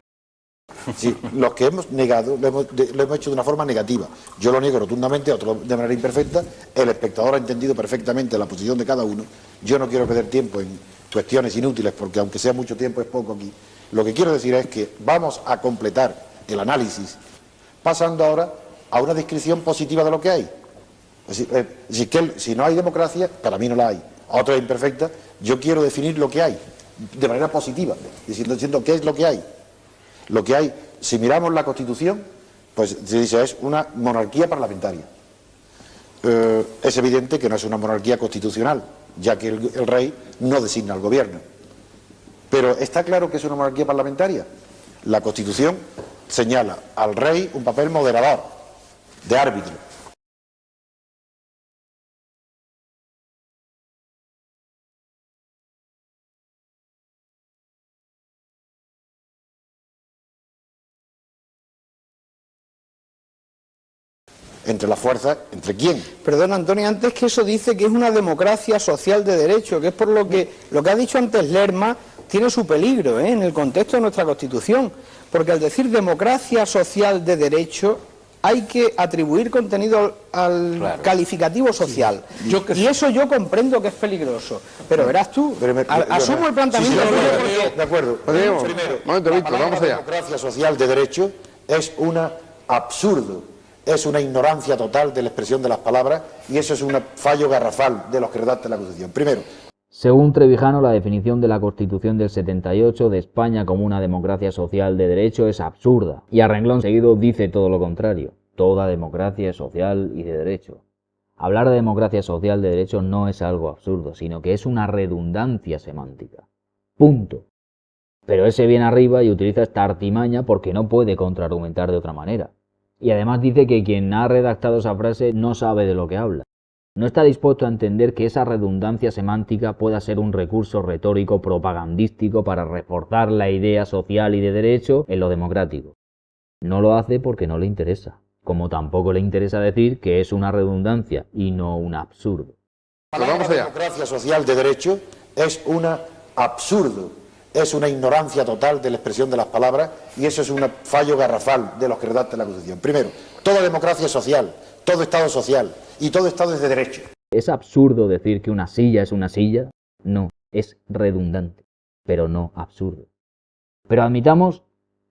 Speaker 1: Sí, los que hemos negado lo hemos hecho de una forma negativa. Yo lo niego rotundamente, otros de manera imperfecta. El espectador ha entendido perfectamente la posición de cada uno. Yo no quiero perder tiempo en cuestiones inútiles, porque aunque sea mucho tiempo es poco aquí. Lo que quiero decir es que vamos a completar el análisis pasando ahora a una descripción positiva de lo que hay. Es decir, si no hay democracia, para mí no la hay. Otra imperfecta, yo quiero definir lo que hay de manera positiva, diciendo qué es lo que hay. Lo que hay, si miramos la Constitución, pues se dice es una monarquía parlamentaria. Es evidente que no es una monarquía constitucional, ya que el rey no designa al gobierno. Pero está claro que es una monarquía parlamentaria. La Constitución señala al rey un papel moderador, de árbitro. Entre las fuerzas, ¿entre quién?
Speaker 3: Perdón, Antonio, antes que eso dice que es una democracia social de derecho, que es por lo que ha dicho antes Lerma tiene su peligro, en el contexto de nuestra Constitución, porque al decir democracia social de derecho hay que atribuir contenido al calificativo social. Sí. Y eso yo comprendo que es peligroso. Pero verás tú, asumo el planteamiento.
Speaker 1: De acuerdo. Primero, la democracia social de derecho es un absurdo. Es una ignorancia total de la expresión de las palabras y eso es un fallo garrafal de los que redactan la Constitución. Primero.
Speaker 2: Según Trevijano, la definición de la Constitución del 78 de España como una democracia social de derecho es absurda. Y a renglón seguido dice todo lo contrario. Toda democracia es social y de derecho. Hablar de democracia social de derecho no es algo absurdo, sino que es una redundancia semántica. Punto. Pero ese viene arriba y utiliza esta artimaña porque no puede contraargumentar de otra manera. Y además dice que quien ha redactado esa frase no sabe de lo que habla. No está dispuesto a entender que esa redundancia semántica pueda ser un recurso retórico propagandístico para reforzar la idea social y de derecho en lo democrático. No lo hace porque no le interesa, como tampoco le interesa decir que es una redundancia y no un absurdo.
Speaker 1: La democracia social de derecho es un absurdo. Es una ignorancia total de la expresión de las palabras y eso es un fallo garrafal de los que redactan la Constitución. Primero, toda democracia es social, todo Estado es social y todo Estado es de derecho.
Speaker 2: ¿Es absurdo decir que una silla es una silla? No, es redundante, pero no absurdo. Pero admitamos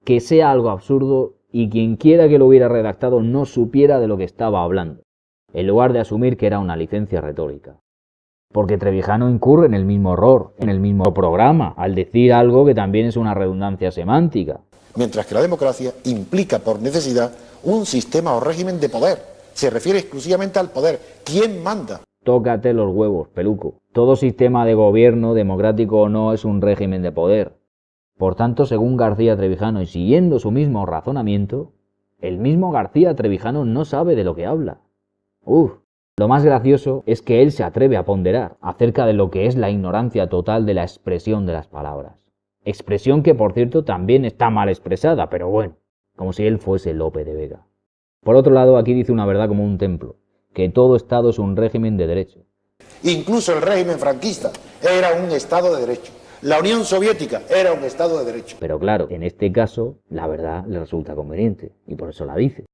Speaker 2: que sea algo absurdo y quien quiera que lo hubiera redactado no supiera de lo que estaba hablando, en lugar de asumir que era una licencia retórica. Porque Trevijano incurre en el mismo error, en el mismo programa, al decir algo que también es una redundancia semántica.
Speaker 1: Mientras que la democracia implica por necesidad un sistema o régimen de poder. Se refiere exclusivamente al poder. ¿Quién manda?
Speaker 2: Tócate los huevos, peluco. Todo sistema de gobierno, democrático o no, es un régimen de poder. Por tanto, según García Trevijano y siguiendo su mismo razonamiento, el mismo García Trevijano no sabe de lo que habla. Lo más gracioso es que él se atreve a ponderar acerca de lo que es la ignorancia total de la expresión de las palabras. Expresión que, por cierto, también está mal expresada, pero bueno, como si él fuese Lope de Vega. Por otro lado, aquí dice una verdad como un templo, que todo Estado es un régimen de derecho.
Speaker 1: Incluso el régimen franquista era un Estado de derecho. La Unión Soviética era un Estado de derecho.
Speaker 2: Pero claro, en este caso, la verdad le resulta conveniente, y por eso la dice.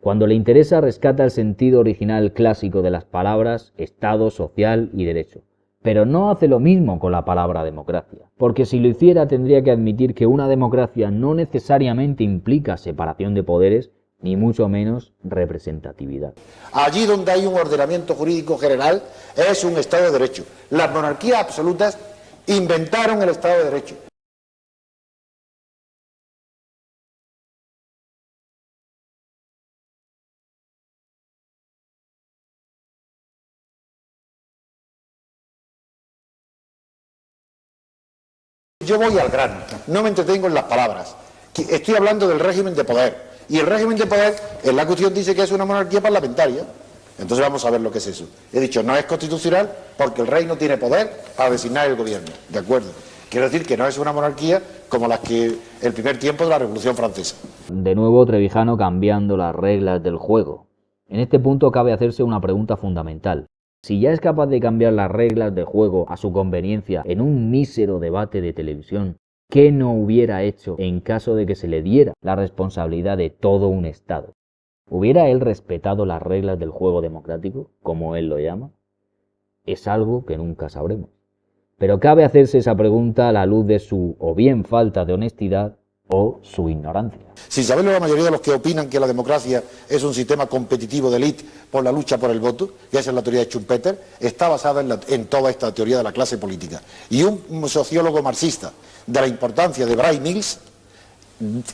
Speaker 2: Cuando le interesa, rescata el sentido original clásico de las palabras Estado, social y derecho. Pero no hace lo mismo con la palabra democracia, porque si lo hiciera tendría que admitir que una democracia no necesariamente implica separación de poderes, ni mucho menos representatividad.
Speaker 1: Allí donde hay un ordenamiento jurídico general es un Estado de Derecho. Las monarquías absolutas inventaron el Estado de Derecho. Yo voy al grano, no me entretengo en las palabras. Estoy hablando del régimen de poder. Y el régimen de poder, en la Constitución dice que es una monarquía parlamentaria. Entonces vamos a ver lo que es eso. He dicho, no es constitucional porque el rey no tiene poder para designar el gobierno. ¿De acuerdo? Quiero decir que no es una monarquía como las que el primer tiempo de la Revolución Francesa.
Speaker 2: De nuevo Trevijano cambiando las reglas del juego. En este punto cabe hacerse una pregunta fundamental. Si ya es capaz de cambiar las reglas de juego a su conveniencia en un mísero debate de televisión, ¿qué no hubiera hecho en caso de que se le diera la responsabilidad de todo un Estado? ¿Hubiera él respetado las reglas del juego democrático, como él lo llama? Es algo que nunca sabremos. Pero cabe hacerse esa pregunta a la luz de su o bien falta de honestidad o su ignorancia.
Speaker 1: Sin saberlo, la mayoría de los que opinan que la democracia es un sistema competitivo de élite por la lucha por el voto, y esa es la teoría de Schumpeter, está basada en toda esta teoría de la clase política. Y un sociólogo marxista de la importancia de Bray Mills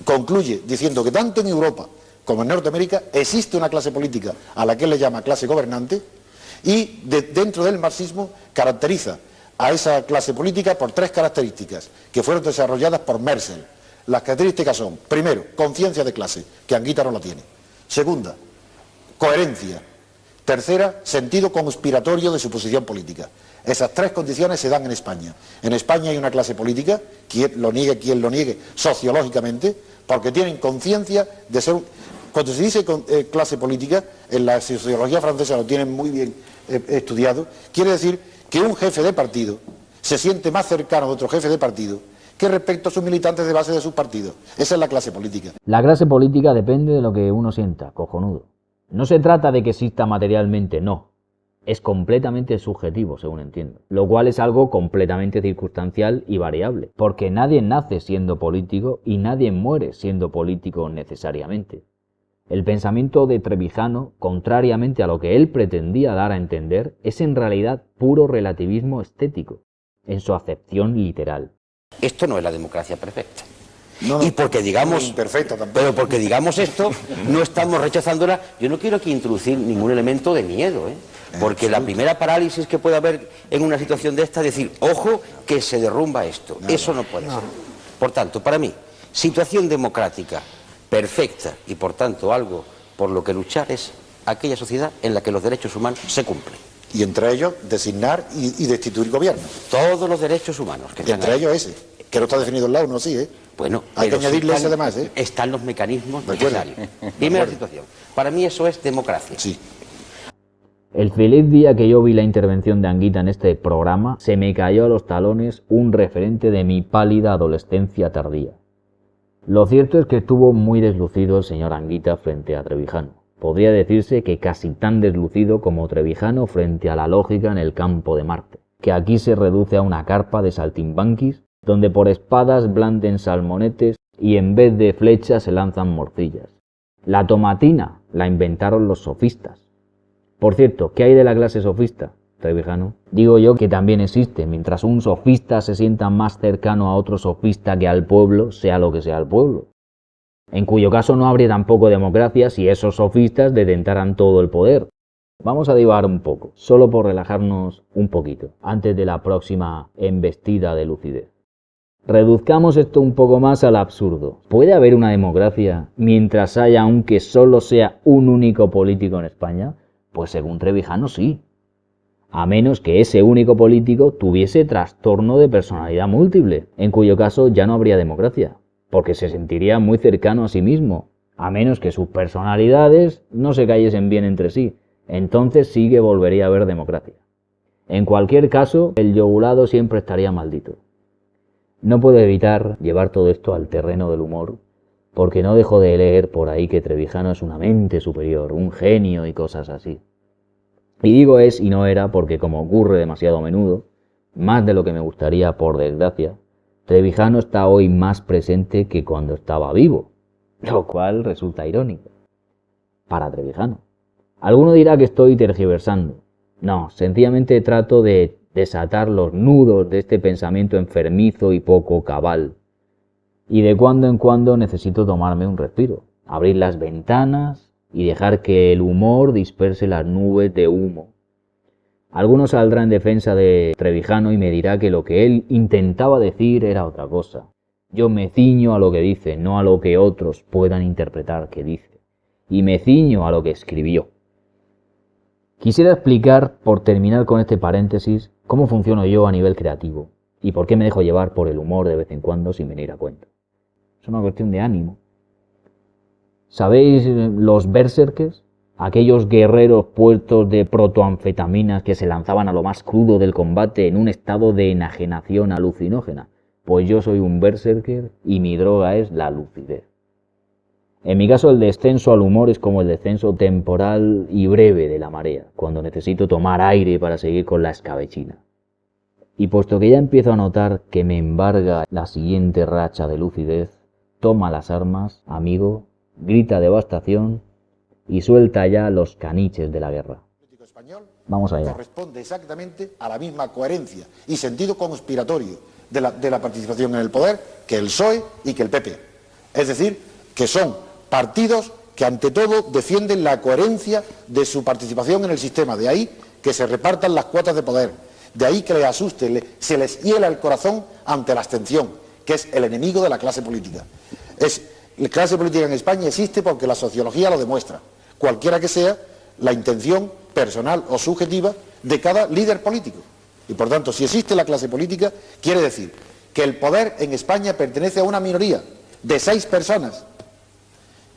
Speaker 1: concluye diciendo que tanto en Europa como en Norteamérica existe una clase política a la que él le llama clase gobernante, y dentro del marxismo caracteriza a esa clase política por tres características que fueron desarrolladas por Mersel. Las características son, primero, conciencia de clase, que Anguita no la tiene. Segunda, coherencia. Tercera, sentido conspiratorio de su posición política. Esas tres condiciones se dan en España. En España hay una clase política, quien lo niegue sociológicamente, porque tienen conciencia de ser... Cuando se dice clase política, en la sociología francesa lo tienen muy bien estudiado, quiere decir que un jefe de partido se siente más cercano a otro jefe de partido que respecto a sus militantes de base de sus partidos. Esa es la clase política.
Speaker 2: La clase política depende de lo que uno sienta, cojonudo. No se trata de que exista materialmente, no. Es completamente subjetivo, según entiendo. Lo cual es algo completamente circunstancial y variable. Porque nadie nace siendo político y nadie muere siendo político necesariamente. El pensamiento de Trevijano, contrariamente a lo que él pretendía dar a entender, es en realidad puro relativismo estético, en su acepción literal.
Speaker 4: Esto no es la democracia perfecta.
Speaker 1: No,
Speaker 4: y porque digamos,
Speaker 1: imperfecta tampoco.
Speaker 4: Pero porque digamos esto, no estamos rechazándola. Yo no quiero aquí introducir ningún elemento de miedo, porque la primera parálisis que puede haber en una situación de esta es decir, ojo, que se derrumba esto. Eso no puede ser. Por tanto, para mí, situación democrática perfecta y por tanto algo por lo que luchar es aquella sociedad en la que los derechos humanos se cumplen.
Speaker 1: Y entre ellos designar y destituir gobierno.
Speaker 4: Todos los derechos humanos que están
Speaker 1: entre
Speaker 4: ahí.
Speaker 1: ellos ese, que no está definido en la ONU, sí,
Speaker 4: Bueno,
Speaker 1: hay que añadirle ese además,
Speaker 4: Están los mecanismos necesarios. Primera situación. Para mí eso es democracia.
Speaker 1: Sí.
Speaker 2: El feliz día que yo vi la intervención de Anguita en este programa, se me cayó a los talones un referente de mi pálida adolescencia tardía. Lo cierto es que estuvo muy deslucido el señor Anguita frente a Trevijano. Podría decirse que casi tan deslucido como Trevijano frente a la lógica en el campo de Marte, que aquí se reduce a una carpa de saltimbanquis, donde por espadas blanden salmonetes y en vez de flechas se lanzan morcillas. La tomatina la inventaron los sofistas. Por cierto, ¿qué hay de la clase sofista, Trevijano? Digo yo que también existe, mientras un sofista se sienta más cercano a otro sofista que al pueblo, sea lo que sea el pueblo. En cuyo caso no habría tampoco democracia si esos sofistas detentaran todo el poder. Vamos a divagar un poco, solo por relajarnos un poquito, antes de la próxima embestida de lucidez. Reduzcamos esto un poco más al absurdo. ¿Puede haber una democracia mientras haya aunque solo sea un único político en España? Pues según Trevijano sí. A menos que ese único político tuviese trastorno de personalidad múltiple, en cuyo caso ya no habría democracia, porque se sentiría muy cercano a sí mismo, a menos que sus personalidades no se cayesen bien entre sí, entonces sí que volvería a haber democracia. En cualquier caso, el yogulado siempre estaría maldito. No puedo evitar llevar todo esto al terreno del humor, porque no dejo de leer por ahí que Trevijano es una mente superior, un genio y cosas así. Y digo es y no era porque, como ocurre demasiado a menudo, más de lo que me gustaría por desgracia, Trevijano está hoy más presente que cuando estaba vivo, lo cual resulta irónico. para Trevijano. Alguno dirá que estoy tergiversando. No, sencillamente trato de desatar los nudos de este pensamiento enfermizo y poco cabal. Y de cuando en cuando necesito tomarme un respiro, abrir las ventanas y dejar que el humor disperse las nubes de humo. Alguno saldrá en defensa de Trevijano y me dirá que lo que él intentaba decir era otra cosa. Yo me ciño a lo que dice, no a lo que otros puedan interpretar que dice. Y me ciño a lo que escribió. Quisiera explicar, por terminar con este paréntesis, cómo funciono yo a nivel creativo y por qué me dejo llevar por el humor de vez en cuando sin venir a cuento. Es una cuestión de ánimo. ¿Sabéis los berserkers? Aquellos guerreros puestos de protoanfetaminas que se lanzaban a lo más crudo del combate en un estado de enajenación alucinógena. Pues yo soy un berserker y mi droga es la lucidez. En mi caso, el descenso al humor es como el descenso temporal y breve de la marea, cuando necesito tomar aire para seguir con la escabechina. Y puesto que ya empiezo a notar que me embarga la siguiente racha de lucidez, toma las armas, amigo, grita devastación y suelta ya los caniches de la guerra. Vamos allá.
Speaker 1: Corresponde exactamente a la misma coherencia y sentido conspiratorio de la participación en el poder que el PSOE y que el PP. Es decir, que son partidos que ante todo defienden la coherencia de su participación en el sistema. De ahí que se repartan las cuotas de poder. De ahí que les asuste, se les hiela el corazón ante la abstención, que es el enemigo de la clase política. La clase política en España existe porque la sociología lo demuestra, cualquiera que sea la intención personal o subjetiva de cada líder político. Y por tanto, si existe la clase política, quiere decir que el poder en España pertenece a una minoría de 6 personas.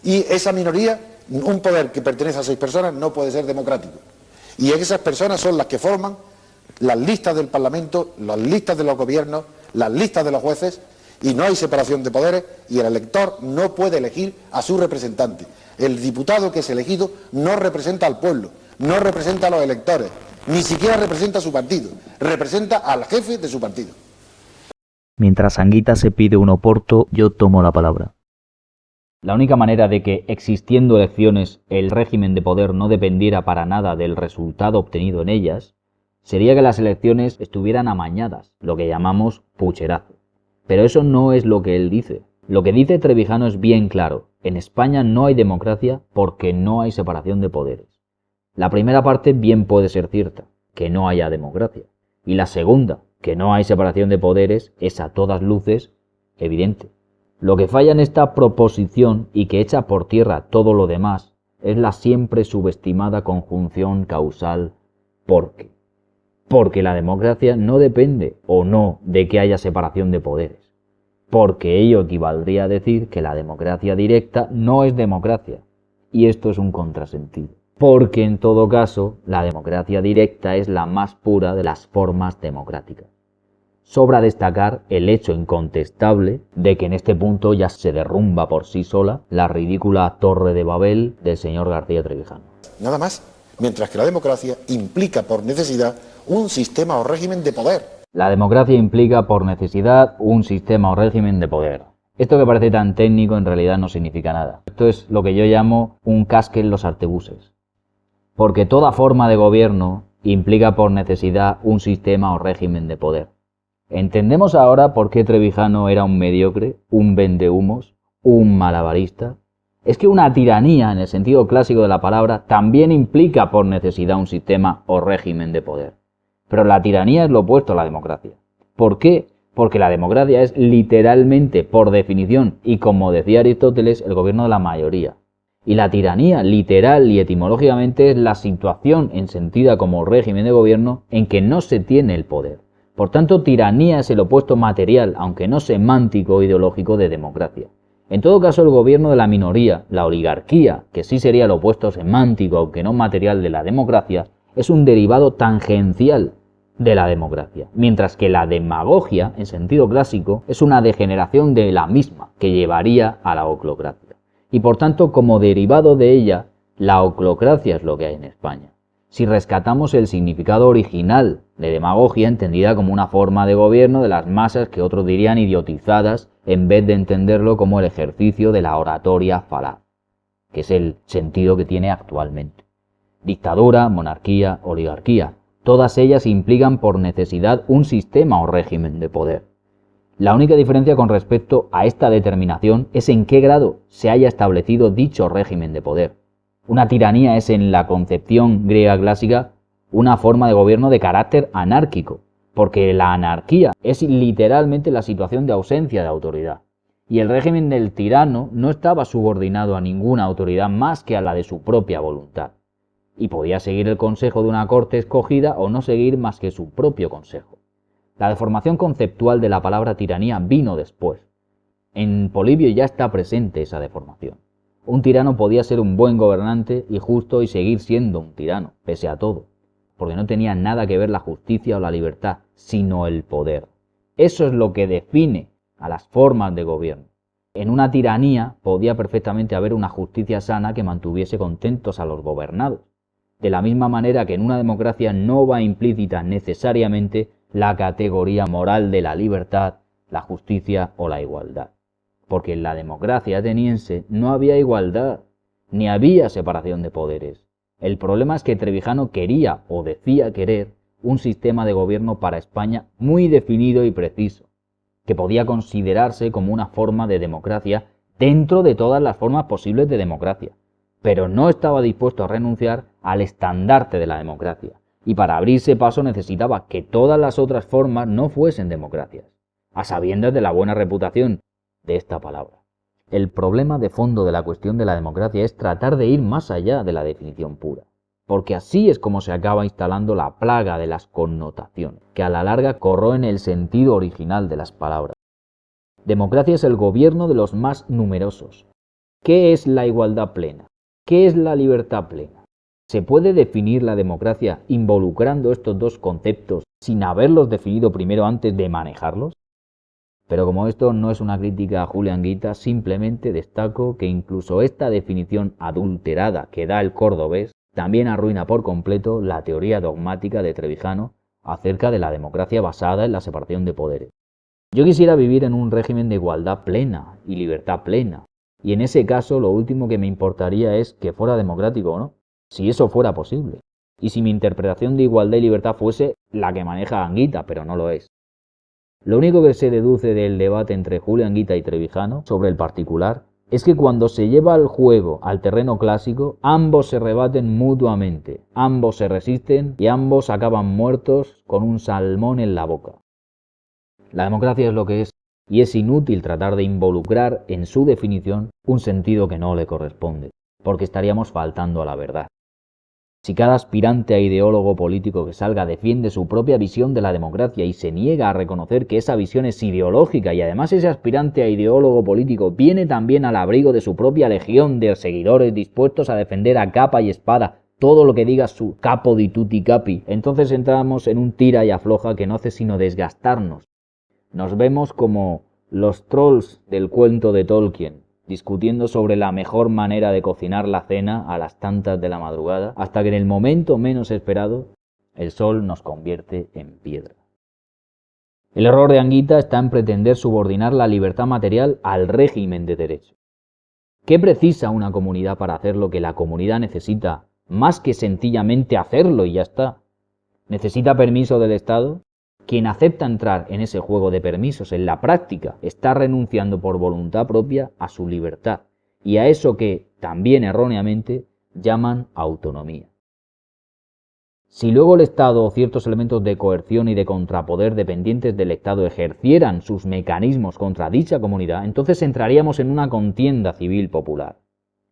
Speaker 1: Y esa minoría, un poder que pertenece a 6 personas, no puede ser democrático. Y esas personas son las que forman las listas del Parlamento, las listas de los gobiernos, las listas de los jueces, y no hay separación de poderes, y el elector no puede elegir a su representante. El diputado que es elegido no representa al pueblo, no representa a los electores, ni siquiera representa a su partido, representa al jefe de su partido.
Speaker 2: Mientras Anguita se pide un oporto, yo tomo la palabra. La única manera de que, existiendo elecciones, el régimen de poder no dependiera para nada del resultado obtenido en ellas, sería que las elecciones estuvieran amañadas, lo que llamamos pucherazo. Pero eso no es lo que él dice. Lo que dice Trevijano es bien claro. En España no hay democracia porque no hay separación de poderes. La primera parte bien puede ser cierta, que no haya democracia. Y la segunda, que no hay separación de poderes, es a todas luces evidente. Lo que falla en esta proposición y que echa por tierra todo lo demás es la siempre subestimada conjunción causal porque. Porque la democracia no depende o no de que haya separación de poderes. Porque ello equivaldría a decir que la democracia directa no es democracia. Y esto es un contrasentido. Porque en todo caso, la democracia directa es la más pura de las formas democráticas. Sobra destacar el hecho incontestable de que en este punto ya se derrumba por sí sola la ridícula Torre de Babel del señor García Trevijano.
Speaker 1: Nada más, mientras que la democracia implica por necesidad un sistema o régimen de poder.
Speaker 2: La democracia implica por necesidad un sistema o régimen de poder. Esto que parece tan técnico en realidad no significa nada. Esto es lo que yo llamo un casque en los artebuses. Porque toda forma de gobierno implica por necesidad un sistema o régimen de poder. ¿Entendemos ahora por qué Trevijano era un mediocre, un vendehumos, un malabarista? Es que una tiranía, en el sentido clásico de la palabra, también implica por necesidad un sistema o régimen de poder. Pero la tiranía es lo opuesto a la democracia. ¿Por qué? Porque la democracia es literalmente, por definición, y como decía Aristóteles, el gobierno de la mayoría. Y la tiranía, literal y etimológicamente, es la situación entendida como régimen de gobierno en que no se tiene el poder. Por tanto, tiranía es el opuesto material, aunque no semántico o ideológico, de democracia. En todo caso, el gobierno de la minoría, la oligarquía, que sí sería el opuesto semántico, aunque no material, de la democracia, es un derivado tangencial de la democracia, mientras que la demagogia, en sentido clásico, es una degeneración de la misma, que llevaría a la oclocracia. Y por tanto, como derivado de ella, la oclocracia es lo que hay en España. Si rescatamos el significado original de demagogia, entendida como una forma de gobierno de las masas que otros dirían idiotizadas, en vez de entenderlo como el ejercicio de la oratoria falaz. que es el sentido que tiene actualmente. Dictadura, monarquía, oligarquía, todas ellas implican por necesidad un sistema o régimen de poder. La única diferencia con respecto a esta determinación es en qué grado se haya establecido dicho régimen de poder. Una tiranía es, en la concepción griega clásica, una forma de gobierno de carácter anárquico, porque la anarquía es literalmente la situación de ausencia de autoridad. Y el régimen del tirano no estaba subordinado a ninguna autoridad más que a la de su propia voluntad, y podía seguir el consejo de una corte escogida o no seguir más que su propio consejo. La deformación conceptual de la palabra tiranía vino después. En Polibio ya está presente esa deformación. Un tirano podía ser un buen gobernante y justo y seguir siendo un tirano, pese a todo, porque no tenía nada que ver la justicia o la libertad, sino el poder. Eso es lo que define a las formas de gobierno. En una tiranía podía perfectamente haber una justicia sana que mantuviese contentos a los gobernados, de la misma manera que en una democracia no va implícita necesariamente la categoría moral de la libertad, la justicia o la igualdad. Porque en la democracia ateniense no había igualdad, ni había separación de poderes. El problema es que Trevijano quería, o decía querer, un sistema de gobierno para España muy definido y preciso, que podía considerarse como una forma de democracia dentro de todas las formas posibles de democracia, pero no estaba dispuesto a renunciar al estandarte de la democracia, y para abrirse paso necesitaba que todas las otras formas no fuesen democracias, a sabiendas de la buena reputación de esta palabra. El problema de fondo de la cuestión de la democracia es tratar de ir más allá de la definición pura, porque así es como se acaba instalando la plaga de las connotaciones, que a la larga corroen el sentido original de las palabras. Democracia es el gobierno de los más numerosos. ¿Qué es la igualdad plena? ¿Qué es la libertad plena? ¿Se puede definir la democracia involucrando estos dos conceptos sin haberlos definido primero antes de manejarlos? Pero como esto no es una crítica a Julián Guita, simplemente destaco que incluso esta definición adulterada que da el cordobés también arruina por completo la teoría dogmática de Trevijano acerca de la democracia basada en la separación de poderes. Yo quisiera vivir en un régimen de igualdad plena y libertad plena, y en ese caso lo último que me importaría es que fuera democrático o no, si eso fuera posible, y si mi interpretación de igualdad y libertad fuese la que maneja Anguita, pero no lo es. Lo único que se deduce del debate entre Julián Guita y Trevijano sobre el particular es que cuando se lleva el juego al terreno clásico, ambos se rebaten mutuamente, ambos se resisten y ambos acaban muertos con un salmón en la boca. La democracia es lo que es, y es inútil tratar de involucrar en su definición un sentido que no le corresponde, porque estaríamos faltando a la verdad. Si cada aspirante a ideólogo político que salga defiende su propia visión de la democracia y se niega a reconocer que esa visión es ideológica y además ese aspirante a ideólogo político viene también al abrigo de su propia legión de seguidores dispuestos a defender a capa y espada todo lo que diga su capo di tutti capi, entonces entramos en un tira y afloja que no hace sino desgastarnos. Nos vemos como los trolls del cuento de Tolkien, discutiendo sobre la mejor manera de cocinar la cena a las tantas de la madrugada, hasta que en el momento menos esperado, el sol nos convierte en piedra. El error de Anguita está en pretender subordinar la libertad material al régimen de derecho. ¿Qué precisa una comunidad para hacer lo que la comunidad necesita, más que sencillamente hacerlo y ya está? ¿Necesita permiso del Estado? Quien acepta entrar en ese juego de permisos en la práctica está renunciando por voluntad propia a su libertad y a eso que, también erróneamente, llaman autonomía. Si luego el Estado o ciertos elementos de coerción y de contrapoder dependientes del Estado ejercieran sus mecanismos contra dicha comunidad, entonces entraríamos en una contienda civil popular.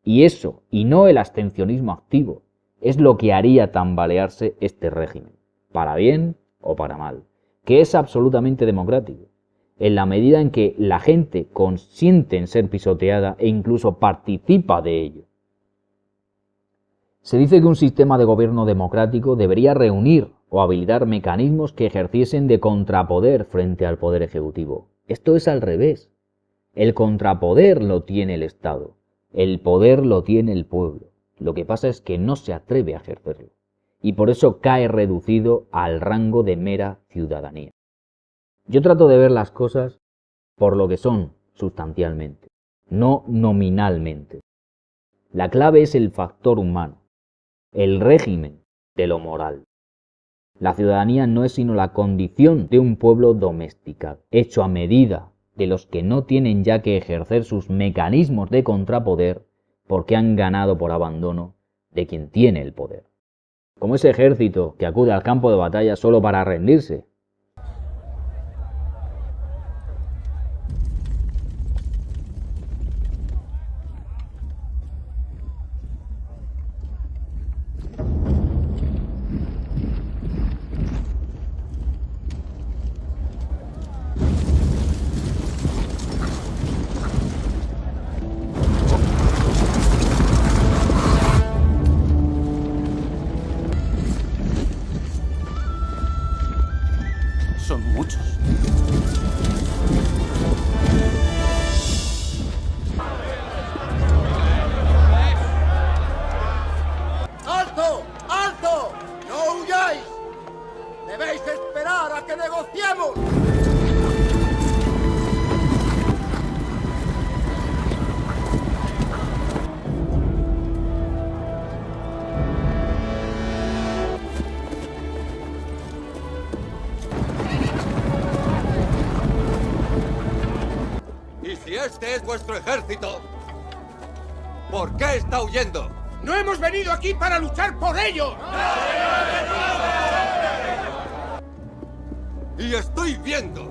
Speaker 2: Y eso, y no el abstencionismo activo, es lo que haría tambalearse este régimen, para bien o para mal, que es absolutamente democrático, en la medida en que la gente consiente en ser pisoteada e incluso participa de ello. Se dice que un sistema de gobierno democrático debería reunir o habilitar mecanismos que ejerciesen de contrapoder frente al poder ejecutivo. Esto es al revés. El contrapoder lo tiene el Estado, el poder lo tiene el pueblo. Lo que pasa es que no se atreve a ejercerlo, y por eso cae reducido al rango de mera ciudadanía. Yo trato de ver las cosas por lo que son sustancialmente, no nominalmente. La clave es el factor humano, el régimen de lo moral. La ciudadanía no es sino la condición de un pueblo domesticado, hecho a medida de los que no tienen ya que ejercer sus mecanismos de contrapoder porque han ganado por abandono de quien tiene el poder. Como ese ejército que acude al campo de batalla solo para rendirse.
Speaker 6: Son muchos.
Speaker 7: ¡Alto! ¡Alto! ¡No huyáis! ¡Debéis esperar a que negociemos!
Speaker 8: Y si este es vuestro ejército, ¿por qué está huyendo?
Speaker 7: ¡No hemos venido aquí para luchar por ellos!
Speaker 8: Y estoy viendo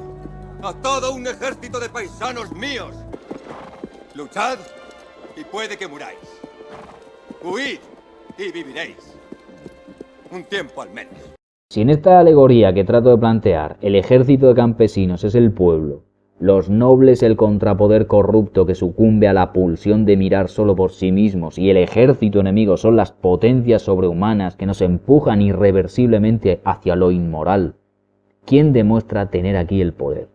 Speaker 8: a todo un ejército de paisanos míos. Luchad y puede que muráis. Huid y viviréis. Un tiempo al menos.
Speaker 2: Si en esta alegoría que trato de plantear el ejército de campesinos es el pueblo, los nobles el contrapoder corrupto que sucumbe a la pulsión de mirar solo por sí mismos y el ejército enemigo son las potencias sobrehumanas que nos empujan irreversiblemente hacia lo inmoral, ¿quién demuestra tener aquí el poder?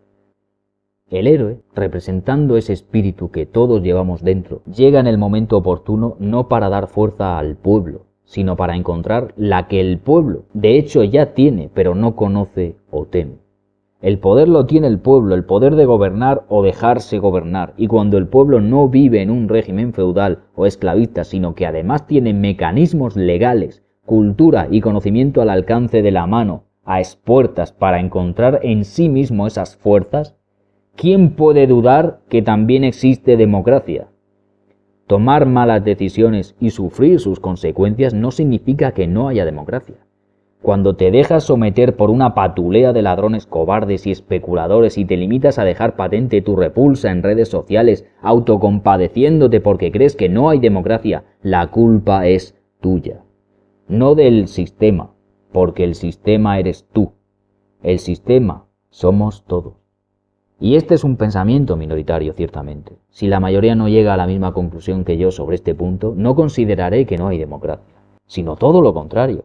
Speaker 2: El héroe, representando ese espíritu que todos llevamos dentro, llega en el momento oportuno no para dar fuerza al pueblo, sino para encontrar la que el pueblo de hecho ya tiene, pero no conoce o teme. El poder lo tiene el pueblo, el poder de gobernar o dejarse gobernar, y cuando el pueblo no vive en un régimen feudal o esclavista, sino que además tiene mecanismos legales, cultura y conocimiento al alcance de la mano, a espuertas para encontrar en sí mismo esas fuerzas, ¿quién puede dudar que también existe democracia? Tomar malas decisiones y sufrir sus consecuencias no significa que no haya democracia. Cuando te dejas someter por una patulea de ladrones cobardes y especuladores y te limitas a dejar patente tu repulsa en redes sociales, autocompadeciéndote porque crees que no hay democracia, la culpa es tuya. No del sistema, porque el sistema eres tú. El sistema somos todos. Y este es un pensamiento minoritario, ciertamente. Si la mayoría no llega a la misma conclusión que yo sobre este punto, no consideraré que no hay democracia, sino todo lo contrario,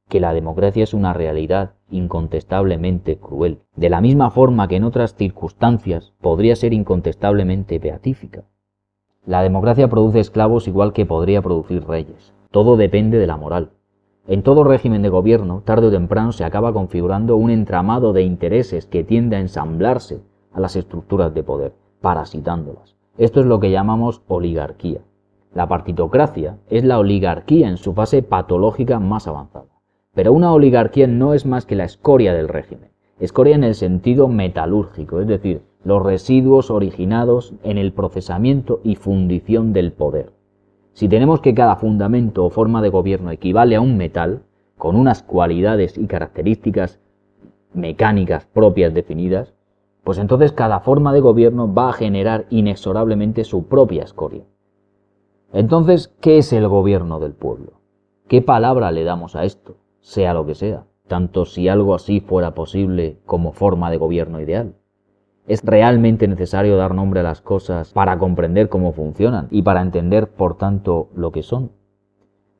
Speaker 2: que la democracia es una realidad incontestablemente cruel, de la misma forma que en otras circunstancias podría ser incontestablemente beatífica. La democracia produce esclavos igual que podría producir reyes. Todo depende de la moral. En todo régimen de gobierno, tarde o temprano se acaba configurando un entramado de intereses que tiende a ensamblarse a las estructuras de poder, parasitándolas. Esto es lo que llamamos oligarquía. La partitocracia es la oligarquía en su fase patológica más avanzada. Pero una oligarquía no es más que la escoria del régimen. Escoria en el sentido metalúrgico, es decir, los residuos originados en el procesamiento y fundición del poder. Si tenemos que cada fundamento o forma de gobierno equivale a un metal, con unas cualidades y características mecánicas propias definidas, pues entonces cada forma de gobierno va a generar inexorablemente su propia escoria. Entonces, ¿qué es el gobierno del pueblo? ¿Qué palabra le damos a esto? Sea lo que sea, tanto si algo así fuera posible como forma de gobierno ideal. ¿Es realmente necesario dar nombre a las cosas para comprender cómo funcionan y para entender, por tanto, lo que son?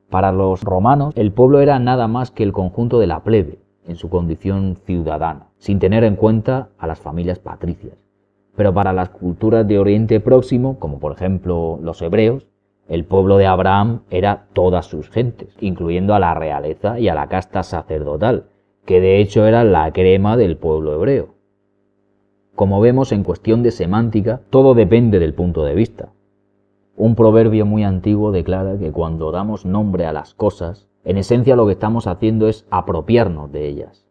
Speaker 2: Para los romanos, el pueblo era nada más que el conjunto de la plebe, en su condición ciudadana, sin tener en cuenta a las familias patricias. Pero para las culturas de Oriente Próximo, como por ejemplo los hebreos, el pueblo de Abraham era todas sus gentes, incluyendo a la realeza y a la casta sacerdotal, que de hecho era la crema del pueblo hebreo. Como vemos, en cuestión de semántica, todo depende del punto de vista. Un proverbio muy antiguo declara que cuando damos nombre a las cosas, en esencia lo que estamos haciendo es apropiarnos de ellas.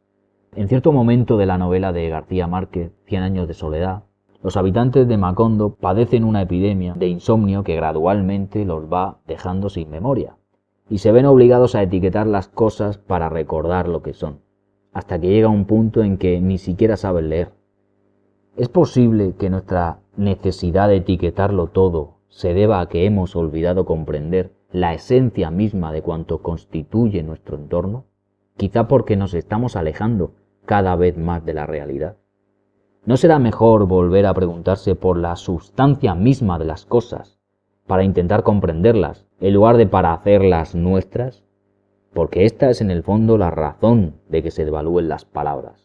Speaker 2: En cierto momento de la novela de García Márquez, 100 años de soledad, los habitantes de Macondo padecen una epidemia de insomnio que gradualmente los va dejando sin memoria, y se ven obligados a etiquetar las cosas para recordar lo que son, hasta que llega un punto en que ni siquiera saben leer. ¿Es posible que nuestra necesidad de etiquetarlo todo se deba a que hemos olvidado comprender la esencia misma de cuanto constituye nuestro entorno? Quizá porque nos estamos alejando cada vez más de la realidad. ¿No será mejor volver a preguntarse por la sustancia misma de las cosas para intentar comprenderlas, en lugar de para hacerlas nuestras? Porque esta es en el fondo la razón de que se devalúen las palabras.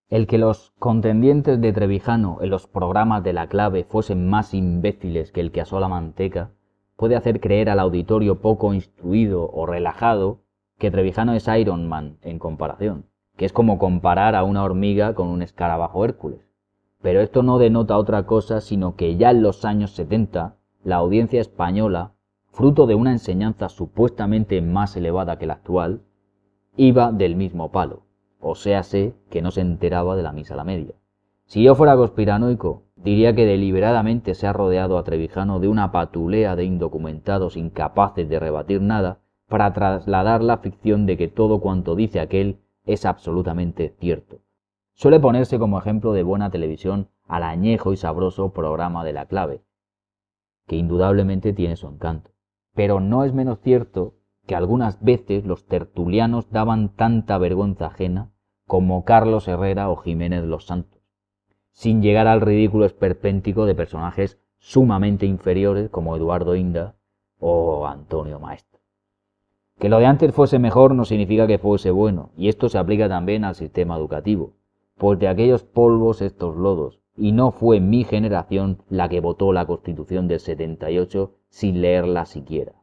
Speaker 2: El que los contendientes de Trevijano en los programas de La Clave fuesen más imbéciles que el que asó la manteca puede hacer creer al auditorio poco instruido o relajado que Trevijano es Iron Man en comparación, que es como comparar a una hormiga con un escarabajo Hércules. Pero esto no denota otra cosa sino que ya en los años 70 la audiencia española, fruto de una enseñanza supuestamente más elevada que la actual, iba del mismo palo, o séase que no se enteraba de la misa a la media. Si yo fuera conspiranoico, diría que deliberadamente se ha rodeado a Trevijano de una patulea de indocumentados incapaces de rebatir nada para trasladar la ficción de que todo cuanto dice aquel es absolutamente cierto. Suele ponerse como ejemplo de buena televisión al añejo y sabroso programa de La Clave, que indudablemente tiene su encanto. Pero no es menos cierto que algunas veces los tertulianos daban tanta vergüenza ajena como Carlos Herrera o Jiménez Los Santos, sin llegar al ridículo esperpéntico de personajes sumamente inferiores como Eduardo Inda o Antonio Maestre. Que lo de antes fuese mejor no significa que fuese bueno, y esto se aplica también al sistema educativo, pues de aquellos polvos estos lodos, y no fue mi generación la que votó la Constitución del 78 sin leerla siquiera.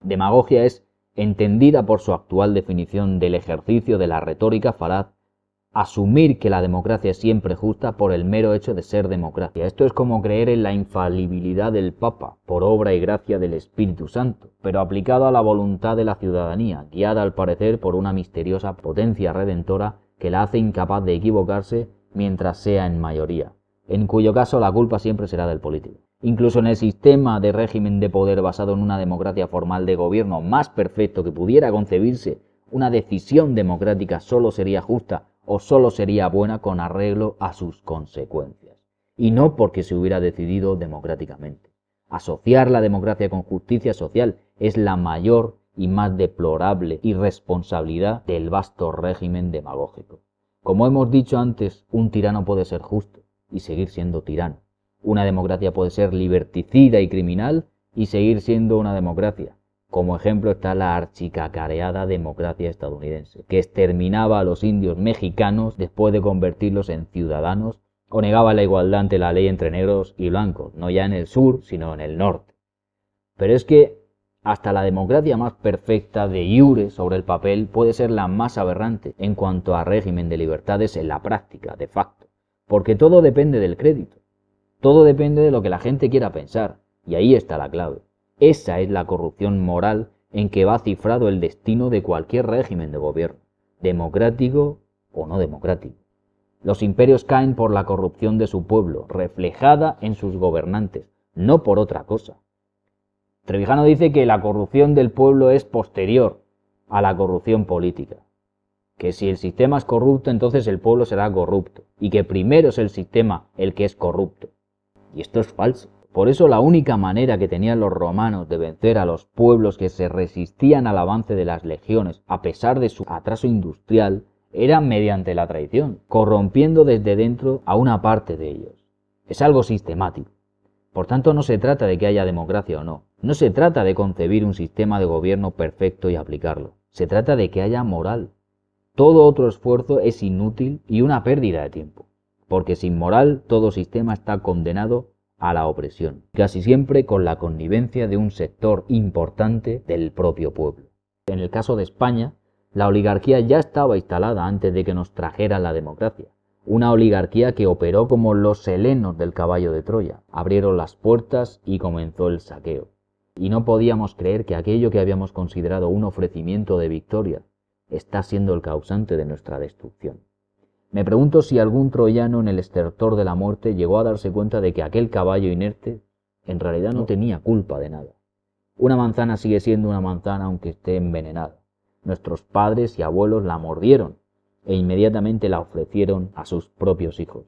Speaker 2: Demagogia es, entendida por su actual definición del ejercicio de la retórica falaz, asumir que la democracia es siempre justa por el mero hecho de ser democracia. Esto es como creer en la infalibilidad del Papa, por obra y gracia del Espíritu Santo, pero aplicado a la voluntad de la ciudadanía, guiada al parecer por una misteriosa potencia redentora que la hace incapaz de equivocarse mientras sea en mayoría, en cuyo caso la culpa siempre será del político. Incluso en el sistema de régimen de poder basado en una democracia formal de gobierno más perfecto que pudiera concebirse, una decisión democrática solo sería justa o solo sería buena con arreglo a sus consecuencias, y no porque se hubiera decidido democráticamente. Asociar la democracia con justicia social es la mayor y más deplorable irresponsabilidad del vasto régimen demagógico. Como hemos dicho antes, un tirano puede ser justo y seguir siendo tirano. Una democracia puede ser liberticida y criminal y seguir siendo una democracia. Como ejemplo está la archicacareada democracia estadounidense, que exterminaba a los indios mexicanos después de convertirlos en ciudadanos o negaba la igualdad ante la ley entre negros y blancos, no ya en el sur, sino en el norte. Pero es que hasta la democracia más perfecta de iure sobre el papel puede ser la más aberrante en cuanto a régimen de libertades en la práctica, de facto, porque todo depende del crédito. Todo depende de lo que la gente quiera pensar, y ahí está la clave. Esa es la corrupción moral en que va cifrado el destino de cualquier régimen de gobierno, democrático o no democrático. Los imperios caen por la corrupción de su pueblo, reflejada en sus gobernantes, no por otra cosa. Trevijano dice que la corrupción del pueblo es posterior a la corrupción política, que si el sistema es corrupto, entonces el pueblo será corrupto, y que primero es el sistema el que es corrupto. Y esto es falso. Por eso la única manera que tenían los romanos de vencer a los pueblos que se resistían al avance de las legiones, a pesar de su atraso industrial, era mediante la traición, corrompiendo desde dentro a una parte de ellos. Es algo sistemático. Por tanto, no se trata de que haya democracia o no. No se trata de concebir un sistema de gobierno perfecto y aplicarlo. Se trata de que haya moral. Todo otro esfuerzo es inútil y una pérdida de tiempo. Porque sin moral, todo sistema está condenado a la opresión, casi siempre con la connivencia de un sector importante del propio pueblo. En el caso de España, la oligarquía ya estaba instalada antes de que nos trajeran la democracia, Una oligarquía que operó como los helenos del caballo de Troya. Abrieron las puertas y comenzó el saqueo. Y no podíamos creer que aquello que habíamos considerado un ofrecimiento de victoria está siendo el causante de nuestra destrucción. Me pregunto si algún troyano en el estertor de la muerte llegó a darse cuenta de que aquel caballo inerte en realidad no tenía culpa de nada. Una manzana sigue siendo una manzana aunque esté envenenada. Nuestros padres y abuelos la mordieron e inmediatamente la ofrecieron a sus propios hijos.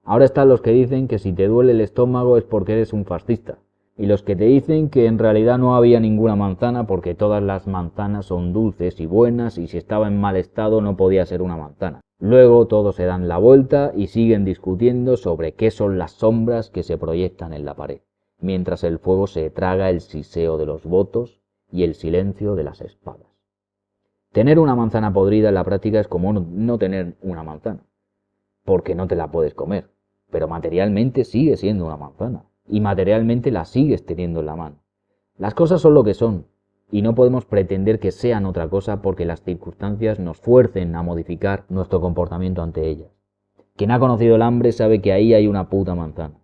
Speaker 2: Ahora están los que dicen que si te duele el estómago es porque eres un fascista, y los que te dicen que en realidad no había ninguna manzana porque todas las manzanas son dulces y buenas y si estaba en mal estado no podía ser una manzana. Luego todos se dan la vuelta y siguen discutiendo sobre qué son las sombras que se proyectan en la pared, mientras el fuego se traga el siseo de los votos y el silencio de las espadas. Tener una manzana podrida en la práctica es como no tener una manzana, porque no te la puedes comer, pero materialmente sigue siendo una manzana, y materialmente la sigues teniendo en la mano. Las cosas son lo que son, y no podemos pretender que sean otra cosa porque las circunstancias nos fuercen a modificar nuestro comportamiento ante ellas. Quien ha conocido el hambre sabe que ahí hay una puta manzana.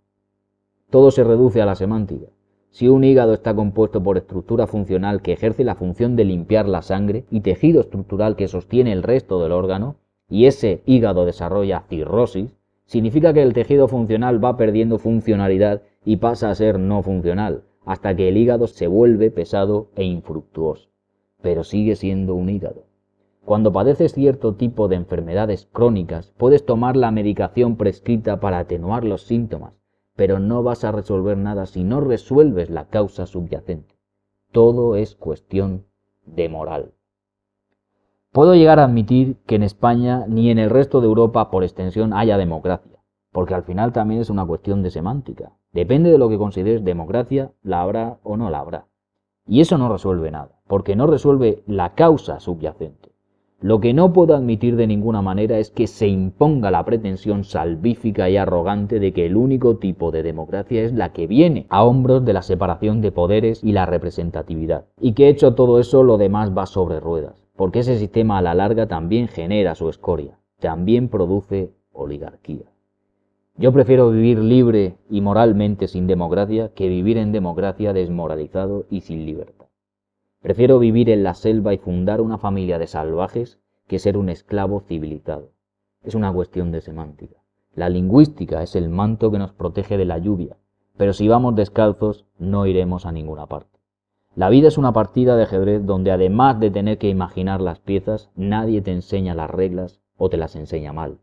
Speaker 2: Todo se reduce a la semántica. Si un hígado está compuesto por estructura funcional que ejerce la función de limpiar la sangre y tejido estructural que sostiene el resto del órgano, y ese hígado desarrolla cirrosis, significa que el tejido funcional va perdiendo funcionalidad y pasa a ser no funcional, hasta que el hígado se vuelve pesado e infructuoso. Pero sigue siendo un hígado. Cuando padeces cierto tipo de enfermedades crónicas, puedes tomar la medicación prescrita para atenuar los síntomas, pero no vas a resolver nada si no resuelves la causa subyacente. Todo es cuestión de moral. Puedo llegar a admitir que en España ni en el resto de Europa por extensión haya democracia, porque al final también es una cuestión de semántica. Depende de lo que consideres democracia, la habrá o no la habrá. Y eso no resuelve nada, porque no resuelve la causa subyacente. Lo que no puedo admitir de ninguna manera es que se imponga la pretensión salvífica y arrogante de que el único tipo de democracia es la que viene a hombros de la separación de poderes y la representatividad, y que hecho todo eso lo demás va sobre ruedas, porque ese sistema a la larga también genera su escoria, también produce oligarquía. Yo prefiero vivir libre y moralmente sin democracia que vivir en democracia desmoralizado y sin libertad. Prefiero vivir en la selva y fundar una familia de salvajes que ser un esclavo civilizado. Es una cuestión de semántica. La lingüística es el manto que nos protege de la lluvia, pero si vamos descalzos no iremos a ninguna parte. La vida es una partida de ajedrez donde además de tener que imaginar las piezas, nadie te enseña las reglas o te las enseña mal.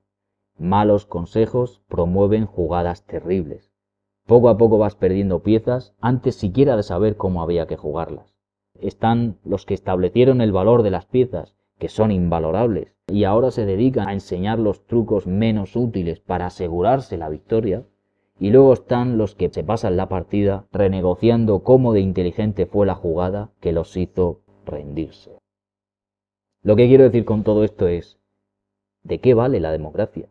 Speaker 2: Malos consejos promueven jugadas terribles. Poco a poco vas perdiendo piezas antes siquiera de saber cómo había que jugarlas. Están los que establecieron el valor de las piezas, que son invalorables, y ahora se dedican a enseñar los trucos menos útiles para asegurarse la victoria, y luego están los que se pasan la partida renegociando cómo de inteligente fue la jugada que los hizo rendirse. Lo que quiero decir con todo esto es, ¿de qué vale la democracia?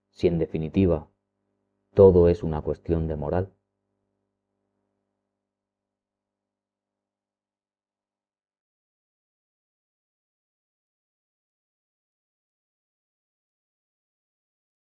Speaker 2: Si en definitiva todo es una cuestión de moral.